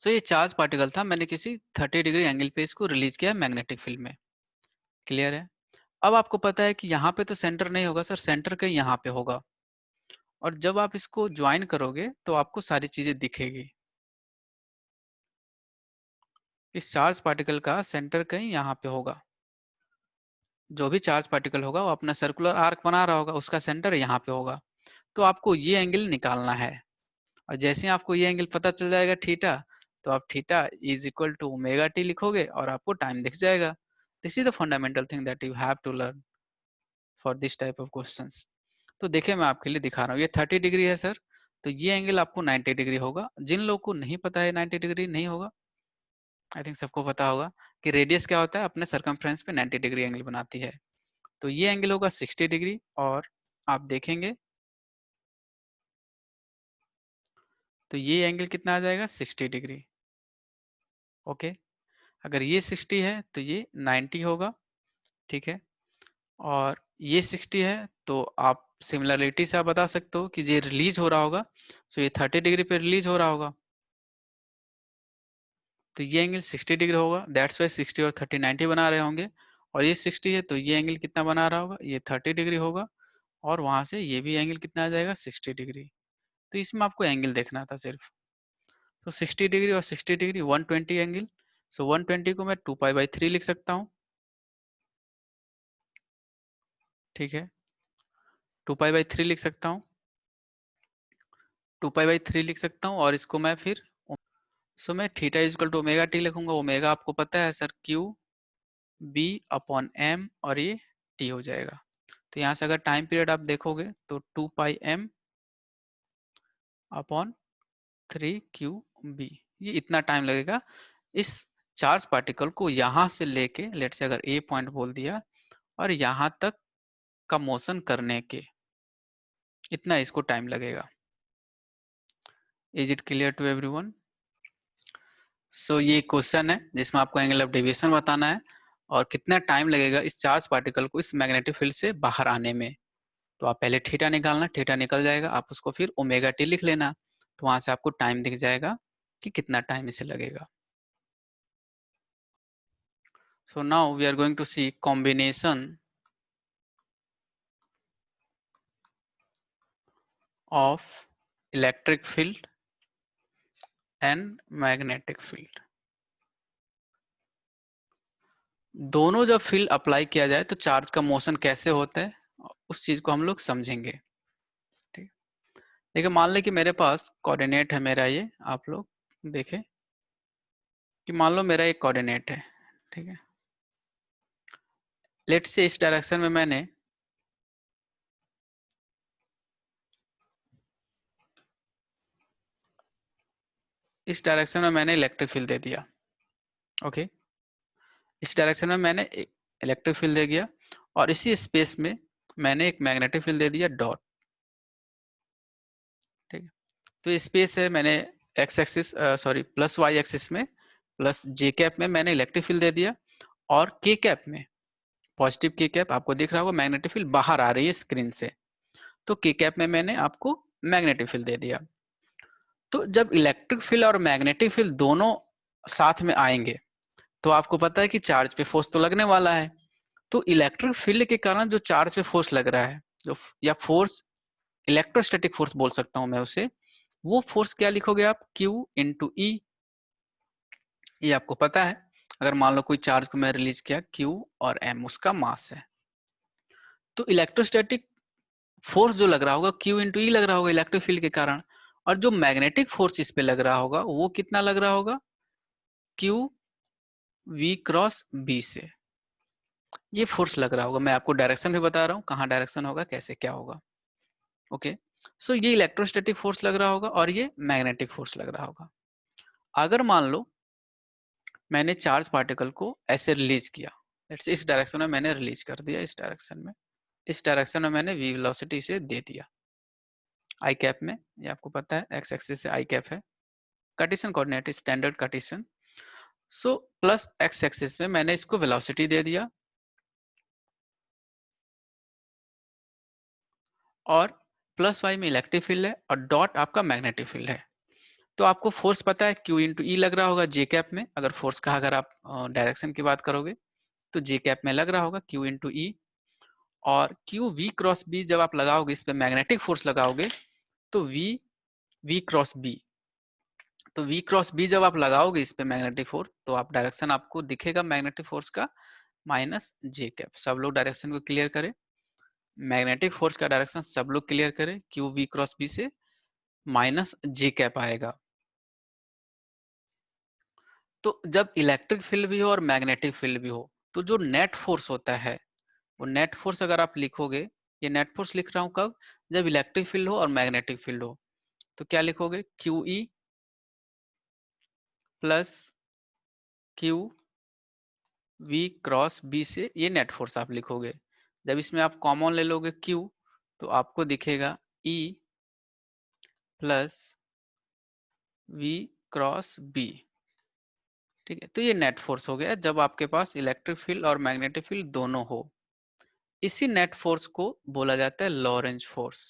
So ये चार्ज पार्टिकल था, मैंने किसी 30 डिग्री एंगल पे इसको रिलीज किया मैग्नेटिक फील्ड में। क्लियर है? अब आपको पता है कि यहाँ पे तो सेंटर नहीं होगा सर, सेंटर कहीं यहाँ पे होगा। और जब आप इसको ज्वाइन करोगे तो आपको सारी चीजें दिखेगी। इस चार्ज पार्टिकल का सेंटर कहीं यहाँ पे होगा। जो भी चार्ज पार्टिकल होगा वो अपना सर्कुलर आर्क बना रहा होगा, उसका सेंटर यहाँ पे होगा। तो आपको ये एंगल निकालना है। और जैसे ही आपको ये एंगल पता चल जाएगा थीटा, तो आप theta is equal to omega T लिखोगे और आपको टाइम दिख जाएगा। This is the fundamental thing that you have to learn for this type of questions. तो देखिए मैं आपके लिए दिखा रहा हूँ, ये 30 डिग्री है सर, तो ये एंगल आपको 90 डिग्री होगा। जिन लोगों को नहीं पता है 90 डिग्री नहीं होगा, आई थिंक सबको पता होगा कि रेडियस क्या होता है, अपने सरकमफ्रेंस पे 90 डिग्री एंगल बनाती है। तो ये एंगल होगा 60 डिग्री। और आप देखेंगे तो ये एंगल कितना आ जाएगा, 60 डिग्री। ओके, अगर ये 60 है तो ये 90 होगा। ठीक है, और ये 60 है तो आप सिमिलरिटी से आप बता सकते हो कि ये रिलीज हो रहा होगा, सो ये 30 डिग्री पे रिलीज हो रहा होगा। तो ये एंगल 60 डिग्री होगा, दैट्स वाई 60 और 30 90 बना रहे होंगे। और ये 60 है तो ये एंगल कितना बना रहा होगा, ये 30 डिग्री होगा। और वहां से ये भी एंगल कितना आ जाएगा, 60 डिग्री। तो इसमें आपको एंगल देखना था सिर्फ। तो 60 डिग्री और 60 डिग्री 120 एंगल। सो 120 को मैं 2 पाई बाई 3 लिख सकता हूँ। ठीक है, 2 पाई बाई 3 लिख सकता हूँ। 2 पाई बाई 3 लिख सकता हूँ और इसको मैं फिर सो मैं theta equal to omega T लिखूंगा। ओमेगा आपको पता है sir, Q B upon M, और ये टी हो जाएगा। तो यहाँ से अगर टाइम पीरियड आप देखोगे तो 2 pi M upon 3 Q B, ये इतना टाइम लगेगा इस चार्ज पार्टिकल को यहाँ से लेके, लेट से अगर ए पॉइंट बोल दिया, और यहाँ तक का मोशन करने के, इतना इसको टाइम लगेगा। Is it clear to everyone? So ये क्वेश्चन है जिसमें आपको एंगल ऑफ डेविएशन बताना है और कितना टाइम लगेगा इस चार्ज पार्टिकल को इस मैग्नेटिक फील्ड से बाहर आने में। तो आप पहले थीटा निकालना, थीटा निकल जाएगा, आप उसको फिर ओमेगा टी लिख लेना। तो वहां से आपको टाइम दिख जाएगा कि कितना टाइम इसे लगेगा। So now we are going to see combination of electric field and magnetic field. दोनों जब फील्ड अप्लाई किया जाए तो चार्ज का मोशन कैसे होता है, उस चीज को हम लोग समझेंगे। ठीक, देखिए मान लें कि मेरे पास कोऑर्डिनेट है मेरा ये, आप लोग देखें कि मान लो मेरा एक कोऑर्डिनेट है। ठीक है, लेट से इस डायरेक्शन में मैंने इलेक्ट्रिक फील्ड दे दिया। ओके, इस डायरेक्शन में मैंने इलेक्ट्रिक फील्ड दे दिया, और इसी स्पेस में मैंने एक मैग्नेटिक फील्ड दे दिया डॉट। ठीक है, तो स्पेस है, मैंने X axis sorry plus Y axis में प्लस जे कैप में मैंने इलेक्ट्रिक फील्ड दे दिया, और के कैप में पॉजिटिव के कैप आपको दिख रहा होगा, मैग्नेटिक फील्ड बाहर आ रही है स्क्रीन से, तो के कैप में मैंने आपको मैग्नेटिक फील्ड दे दिया। तो जब इलेक्ट्रिक फील्ड और मैग्नेटिक फील्ड दोनों साथ में आएंगे तो आपको पता है कि चार्ज पे फोर्स तो लगने वाला है। तो इलेक्ट्रिक फील्ड के कारण जो चार्ज पे फोर्स लग रहा है, जो या फोर्स, इलेक्ट्रोस्टैटिक फोर्स बोल सकता हूं मैं उसे, वो फोर्स क्या लिखोगे आप, Q इंटू ई। ये आपको पता है, अगर मान लो कोई चार्ज को मैं रिलीज किया, Q और M उसका मास है, तो इलेक्ट्रोस्टैटिक फोर्स जो लग रहा होगा Q इंटू ई लग रहा होगा इलेक्ट्रिक फील्ड के कारण। और जो मैग्नेटिक फोर्स इस पे लग रहा होगा वो कितना लग रहा होगा, Q V क्रॉस B से। ये फोर्स लग रहा होगा, मैं आपको डायरेक्शन भी बता रहा हूँ कहाँ डायरेक्शन होगा, कैसे क्या होगा। ओके, सो ये इलेक्ट्रोस्टैटिक फोर्स लग रहा होगा और ये मैग्नेटिक फोर्स लग रहा होगा। अगर मान लो मैंने चार्ज पार्टिकल को ऐसे रिलीज किया, लेट्स इस डायरेक्शन में मैंने रिलीज कर दिया, इस डायरेक्शन में मैंने v वेलोसिटी से दे दिया आई कैप में, ये आपको पता है एक्स एक्सिस से आई कैप है, Cartesian coordinate standard Cartesian. So plus x axis में मैंने इसको वेलोसिटी दे दिया, और प्लस वाई में इलेक्ट्रिक फील्ड है और डॉट आपका मैग्नेटिक फील्ड है। तो आपको फोर्स पता है Q इंटू ई लग रहा होगा जे कैप में, अगर फोर्स का अगर आप डायरेक्शन की बात करोगे तो जे कैप में लग रहा होगा Q इंटू ई। और Q V क्रॉस बी जब आप लगाओगे, इस पे मैग्नेटिक फोर्स लगाओगे तो V क्रॉस बी, तो V क्रॉस बी जब आप लगाओगे इस पे मैग्नेटिक फोर्स, तो आप डायरेक्शन आपको दिखेगा मैग्नेटिक फोर्स का माइनस जे कैप। सब लोग डायरेक्शन को क्लियर करें, मैग्नेटिक फोर्स का डायरेक्शन सब लोग क्लियर करें, क्यू वी क्रॉस बी से माइनस जे कैप आएगा। तो जब इलेक्ट्रिक फील्ड भी हो और मैग्नेटिक फील्ड भी हो, तो जो नेट फोर्स होता है, वो नेट फोर्स अगर आप लिखोगे, ये नेट फोर्स लिख रहा हूं कब, जब इलेक्ट्रिक फील्ड हो और मैग्नेटिक फील्ड हो, तो क्या लिखोगे, Q E plus Q V cross B से ये नेट फोर्स आप लिखोगे। जब इसमें आप कॉमन ले लोगे Q, तो आपको दिखेगा E plus V cross B. ठीक है, तो ये नेट फोर्स हो गया जब आपके पास इलेक्ट्रिक फील्ड और मैग्नेटिक फील्ड दोनों हो। इसी नेट फोर्स को बोला जाता है Lorentz force.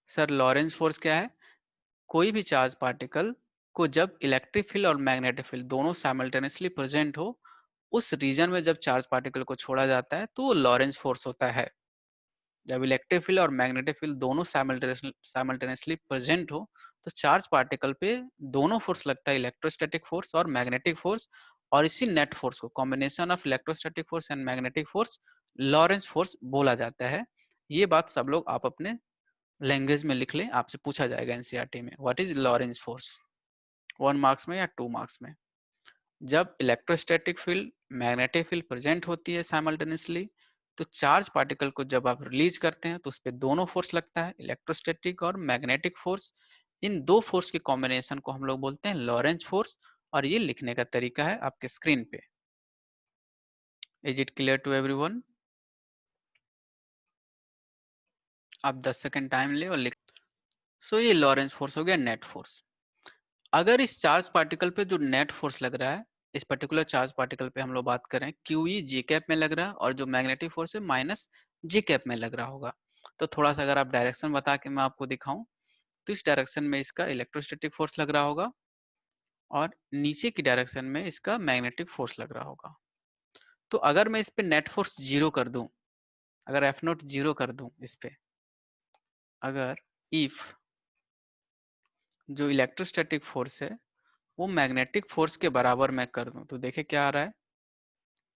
Sir Lorentz force क्या है, कोई भी चार्ज पार्टिकल को जब इलेक्ट्रिक फील्ड और मैग्नेटिक फील्ड दोनों साइमल्टेनियसली प्रेजेंट हो, उस रीजन में जब चार्ज पार्टिकल को छोड़ा जाता है तो वो लॉरेंज फोर्स होता है। जब इलेक्ट्रिक फील्ड और मैग्नेटिक फील्ड दोनों साइमल्टेनियसली प्रेजेंट हो, तो चार्ज पार्टिकल पे दोनों फोर्स लगता है, इलेक्ट्रोस्टैटिक फोर्स और मैग्नेटिक फोर्स। और इसी नेट फोर्स को, combination of electrostatic force and magnetic force, Lorentz force बोला जाता है। ये बात सब लोग आप अपने लैंग्वेज में लिख लें, आपसे पूछा जाएगा एनसीईआरटी में, what is Lorentz force, 1 marks में या 2 मार्क्स में। जब electrostatic field magnetic field present होती है साइमल्टेनियसली, तो चार्ज पार्टिकल को जब आप रिलीज करते हैं तो उस पर दोनों फोर्स लगता है, इलेक्ट्रोस्टैटिक और मैग्नेटिक फोर्स। इन दो फोर्स के कॉम्बिनेशन को हम लोग बोलते हैं लॉरेंज फोर्स। और ये लिखने का तरीका है आपके स्क्रीन पे। Is it clear to everyone? आप 10 सेकंड टाइम ले और लिख। सो ये लॉरेंज फोर्स हो गया, नेट फोर्स। अगर इस चार्ज पार्टिकल पे जो नेट फोर्स लग रहा है, इस पर्टिकुलर चार्ज पार्टिकल पे हम लोग बात करें, क्यू ई जे कैप में लग रहा है और जो मैग्नेटिक फोर्स है माइनस जे कैप में लग रहा होगा। तो थोड़ा सा अगर आप डायरेक्शन बता के मैं आपको दिखाऊं, तो इस डायरेक्शन में इसका इलेक्ट्रोस्टैटिक फोर्स लग रहा होगा और नीचे की डायरेक्शन में इसका मैग्नेटिक फोर्स लग रहा होगा। तो अगर मैं इस पे नेट फोर्स जीरो कर दूं, अगर एफ नोट जीरो कर दूं इस पे, अगर इफ जो इलेक्ट्रोस्टैटिक फोर्स है वो मैग्नेटिक फोर्स के बराबर मैं कर दूं, तो देखे क्या आ रहा है,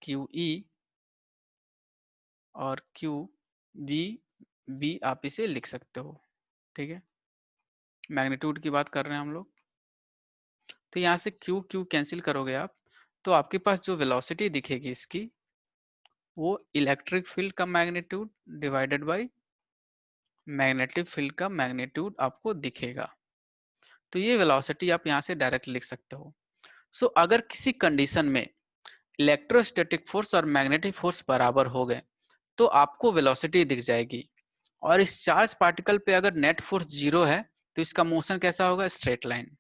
क्यू ई और क्यू बी, बी आप इसे लिख सकते हो। ठीक है, मैग्नीट्यूड की बात कर रहे हैं हम लोग। तो यहाँ से क्यू क्यू कैंसिल करोगे आप, तो आपके पास जो वेलोसिटी दिखेगी इसकी, वो इलेक्ट्रिक फील्ड का magnitude divided by magnetic field का मैग्नीट्यूड आपको दिखेगा। तो ये वेलोसिटी आप यहाँ से डायरेक्ट लिख सकते हो। सो अगर किसी कंडीशन में इलेक्ट्रोस्टैटिक फोर्स और मैग्नेटिक फोर्स बराबर हो गए, तो आपको वेलोसिटी दिख जाएगी। और इस चार्ज पार्टिकल पे अगर नेट फोर्स जीरो है, तो इसका मोशन कैसा होगा, straight line.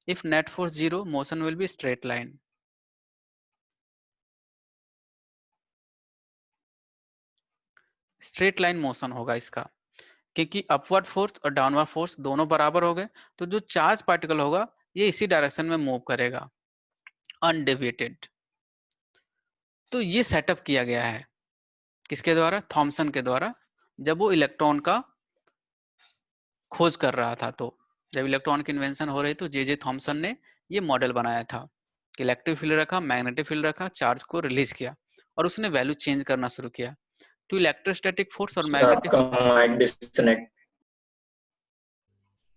If net force zero, motion will be straight line. Straight line motion होगा इसका, क्योंकि अपवर्ड फोर्स और डाउनवर्ड फोर्स दोनों बराबर हो गए, तो जो चार्ज पार्टिकल होगा ये इसी डायरेक्शन में मूव करेगा, अनडेविएटेड। तो ये सेटअप किया गया है किसके द्वारा, थॉमसन के द्वारा, जब वो इलेक्ट्रॉन का खोज कर रहा था। तो जब इलेक्ट्रॉन की इन्वेंशन हो रही, तो जे थॉमसन ने ये मॉडल बनाया था कि इलेक्ट्रिक फील्ड रखा, मैग्नेटिक फील्ड रखा, चार्ज को रिलीज किया और उसने वैल्यू चेंज करना शुरू किया। तो इलेक्ट्रोस्टैटिक फोर्स और सर मैग्नेटिक, आपका माइक डिस्कनेक्ट।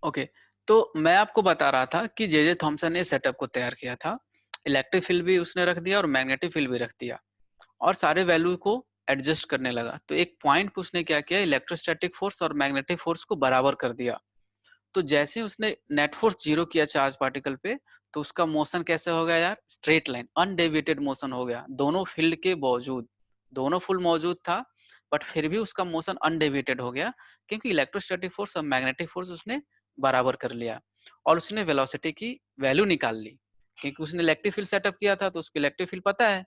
ओके, तो मैं आपको बता रहा था कि जे थॉमसन ने सेटअप को तैयार किया था, इलेक्ट्रिक फील्ड भी उसने रख दिया और मैग्नेटिक फील्ड भी रख दिया और सारे वैल्यू को एडजस्ट करने लगा। तो एक पॉइंट पे उसने क्या किया, इलेक्ट्रोस्टैटिक फोर्स और मैग्नेटिक फोर्स को बराबर कर दिया। तो जैसे ही उसने नेट फोर्स जीरो किया चार्ज पार्टिकल पे, तो उसका मोशन कैसे हो गया यार, स्ट्रेट लाइन, अनडेविएटेड मोशन हो गया, दोनों फील्ड के बावजूद। दोनों फुल मौजूद था, बट फिर भी उसका मोशन अनडेविएटेड हो गया, क्योंकि इलेक्ट्रोस्टैटिक फोर्स और मैग्नेटिक फोर्स उसने बराबर कर लिया और उसने वेलोसिटी की वैल्यू निकाल ली, क्योंकि उसने इलेक्ट्रिक फील्ड सेटअप किया था तो उसको इलेक्ट्रिक फील्ड पता है।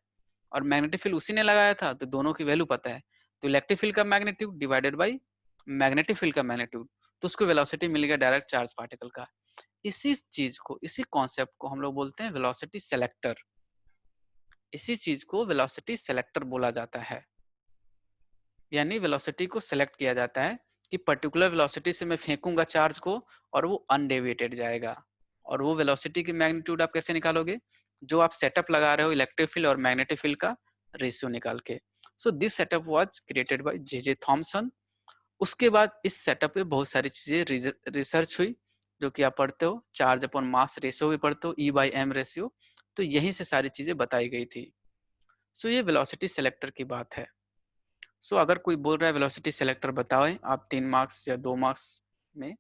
और मैग्नेटिक फील्ड उसी ने लगाया था, तो दोनों की वैल्यू पता है। तो इलेक्ट्रिक फील्ड का magnitude divided by magnetic field का मैग्नीट्यूड, तो उसको वेलोसिटी मिल गया डायरेक्ट चार्ज पार्टिकल का। इसी चीज को, इसी कॉन्सेप्ट को हम लोग बोलते हैं वेलोसिटी सेलेक्टर। इसी चीज को वेलोसिटी सेलेक्टर बोला जाता है, यानी वेलोसिटी को सेलेक्ट किया जाता है कि पर्टिकुलर वेलोसिटी से मैं फेंकूंगा चार्ज को और वो अनडेविएटेड जाएगा। और वो वेलोसिटी की मैग्नीट्यूड आप कैसे निकालोगे? जो आप सेटअप लगा रहे हो इलेक्ट्रिक फील्ड और मैग्नेटिक फील्ड का रेशियो निकाल के। So this setup was created by J Thomson. उसके बाद इस सेटअप पे बहुत सारी चीजें रिसर्च हुई, जो कि आप पढ़ते हो, चार्ज अपॉन मास रेशियो भी पढ़ते हो, E/m रेशियो। तो यहीं से सारी चीजें बताई गई थी। सो ये वेलोसिटी सेलेक्टर की बात है। सो अगर कोई बोल रहा है वेलोसिटी सेलेक्टर बताओ आप 3 मार्क्स या 2 मार्क्स में,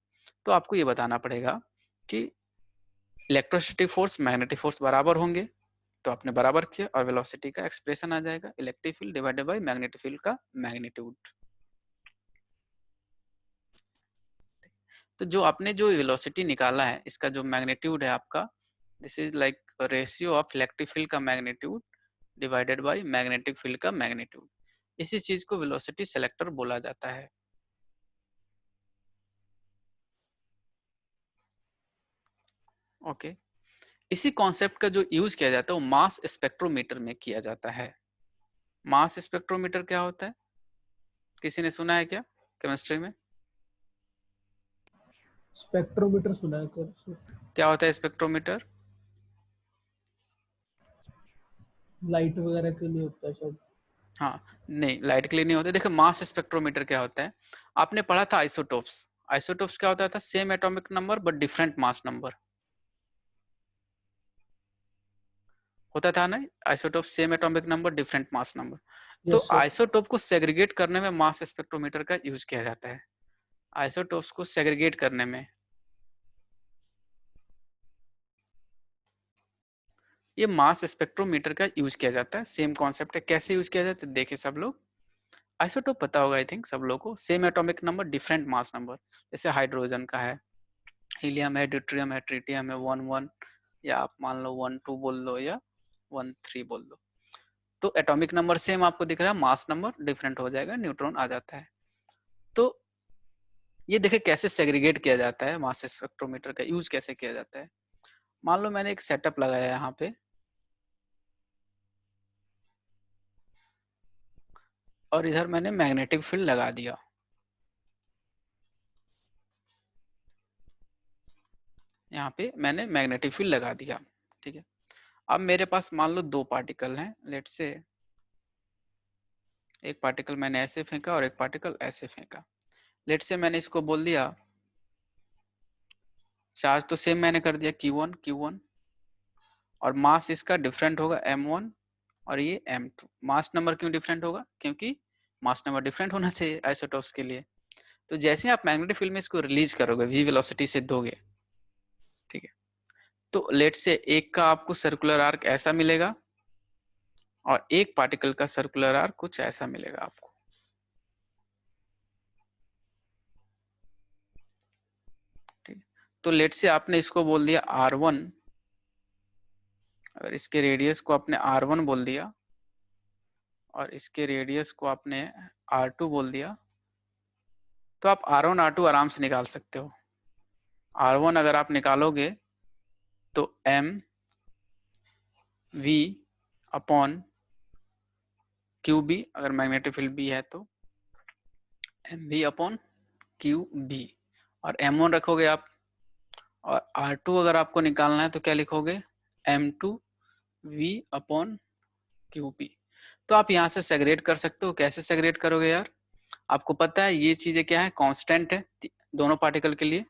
तो आपको ये बताना पड़ेगा कि इलेक्ट्रोस्टैटिक फोर्स मैग्नेटिक फोर्स बराबर होंगे, तो आपने बराबर किया और वेलोसिटी का एक्सप्रेशन आ जाएगा electric field divided by magnetic field का मैग्नीट्यूड। तो जो आपने जो वेलोसिटी निकाला है, इसका जो मैग्नीट्यूड है आपका, this is like ratio of electric field का magnitude divided by magnetic field का मैग्नीट्यूड। इसी चीज को वेलोसिटी सेलेक्टर बोला जाता है। ओके इसी कॉन्सेप्ट का जो यूज किया जाता है वो मास स्पेक्ट्रोमीटर में किया जाता है। मास स्पेक्ट्रोमीटर क्या होता है, किसी ने सुना है क्या केमिस्ट्री में? स्पेक्ट्रोमीटर सुना है कर। क्या होता है स्पेक्ट्रोमीटर? लाइट वगैरह के लिए होता है शायद। हाँ, नहीं लाइट के लिए नहीं होता। देखो मास स्पेक्ट्रोमीटर क्या होता है, आपने पढ़ा था आइसोटोप्स। आइसोटोप्स क्या होता था? Same atomic number but different mass number होता था ना। Isotope same atomic number different mass number. तो यस सर। आइसोटोप को सेग्रीगेट करने में मास स्पेक्ट्रोमीटर का यूज किया जाता है। आइसोटोप्स को सेग्रीगेट करने में ये मास स्पेक्ट्रोमीटर का यूज किया जाता है। सेम कॉन्सेप्ट है। कैसे यूज किया जाता है देखिए सब लोग। आइसोटोप पता होगा आई थिंक सब लोगों को, same atomic number different mass number. जैसे हाइड्रोजन का है, हीलियम है, ड्यूट्रियम है, ट्रिटियम है, 1 1, या आप मान लो 1 2 बोल दो या 1 3 बोल दो। तो एटॉमिक नंबर सेम आपको दिख रहा है, मास नंबर डिफरेंट हो जाएगा, न्यूट्रॉन आ जाता है। तो ये देखिए कैसे सेग्रीगेट किया जाता है, मास स्पेक्ट्रोमीटर का यूज कैसे किया जाता है। मान लो मैंने एक सेटअप लगाया यहाँ पे, और इधर मैंने मैग्नेटिक फील्ड लगा दिया। यहाँ पे मैंने मैग्नेटिक फील्ड लगा दिया, ठीक है। अब मेरे पास मान लो दो पार्टिकल हैं, लेट से एक पार्टिकल मैंने ऐसे फेंका और एक पार्टिकल ऐसे फेंका। लेट से मैंने इसको बोल दिया, चार्ज तो सेम मैंने कर दिया Q1 Q1, और मास इसका डिफरेंट होगा M1 और ये M2। मास नंबर क्यों डिफरेंट होगा? क्योंकि मास नंबर डिफरेंट होना चाहिए आइसोटोप्स के लिए। तो जैसे आप मैग्नेटिक फील्ड में इसको रिलीज करोगे, v वेलोसिटी से दोगे, ठीक है, तो लेट से एक का आपको सर्कुलर आर्क ऐसा मिलेगा और एक पार्टिकल का सर्कुलर आर्क कुछ ऐसा मिलेगा आपको। ठीक, तो लेट से आपने इसको बोल दिया R1, अगर इसके रेडियस को आपने R1 बोल दिया और इसके रेडियस को आपने R2 बोल दिया, तो आप R1 R2 आराम से निकाल सकते हो। R1 अगर आप निकालोगे तो m v upon Q B, अगर मैग्नेटिक फील्ड बी है तो M V upon Q B, और M1 रखोगे आप, और R2 अगर आपको निकालना है तो क्या लिखोगे? M2 V upon Q B. तो आप यहाँ से सेग्रेट कर सकते हो। कैसे सेग्रेट करोगे यार? आपको पता है ये चीजें क्या है, कांस्टेंट है दोनों पार्टिकल के लिए।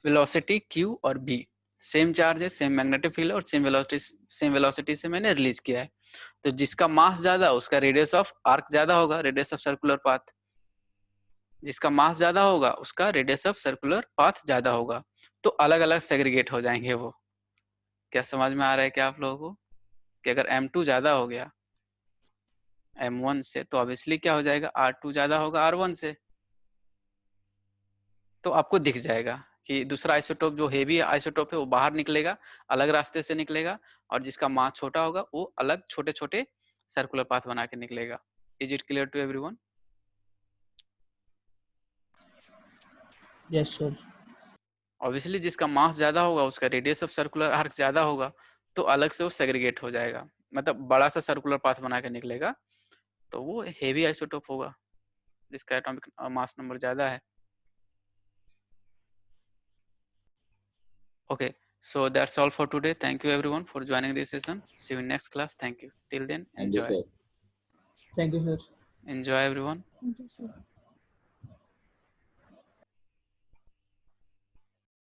वेलोसिटी Q और B सेम चार्ज है, सेम मैग्नेटिक फील्ड और सेम वेलोसिटी से मैंने रिलीज किया है। तो जिसका मास ज्यादा उसका रेडियस ऑफ आर्क ज्यादा होगा, रेडियस ऑफ सर्कुलर पाथ। जिसका मास ज्यादा होगा उसका रेडियस ऑफ सर्कुलर पाथ ज्यादा होगा। तो अलग अलग सेग्रीगेट हो जाएंगे वो। क्या समझ में आ रहा है क्या आप लोगों को? कि अगर M2 ज्यादा हो गया M1 से, तो ऑब्वियसली क्या हो जाएगा, R2 ज्यादा होगा R1 से। तो आपको दिख जाएगा कि दूसरा आइसोटोप जो हेवी आइसोटोप है वो बाहर निकलेगा, अलग रास्ते से निकलेगा, और जिसका मास छोटा होगा वो अलग छोटे छोटे सर्कुलर पाथ बना के निकलेगा। Is it clear to everyone? Yes sir. Obviously जिसका मास ज्यादा होगा उसका रेडियस ऑफ सर्कुलर आर्क ज्यादा होगा, तो अलग से वो सेग्रीगेट हो जाएगा, मतलब बड़ा सा सर्कुलर पाथ बना के निकलेगा, तो वो हेवी आइसोटोप होगा जिसका एटॉमिक मास नंबर ज्यादा है। Okay, so that's all for today. Thank you everyone for joining this session. See you in next class. Thank you. Till then, Thank you, enjoy. sir. Thank you sir. Enjoy everyone. Thank you, sir.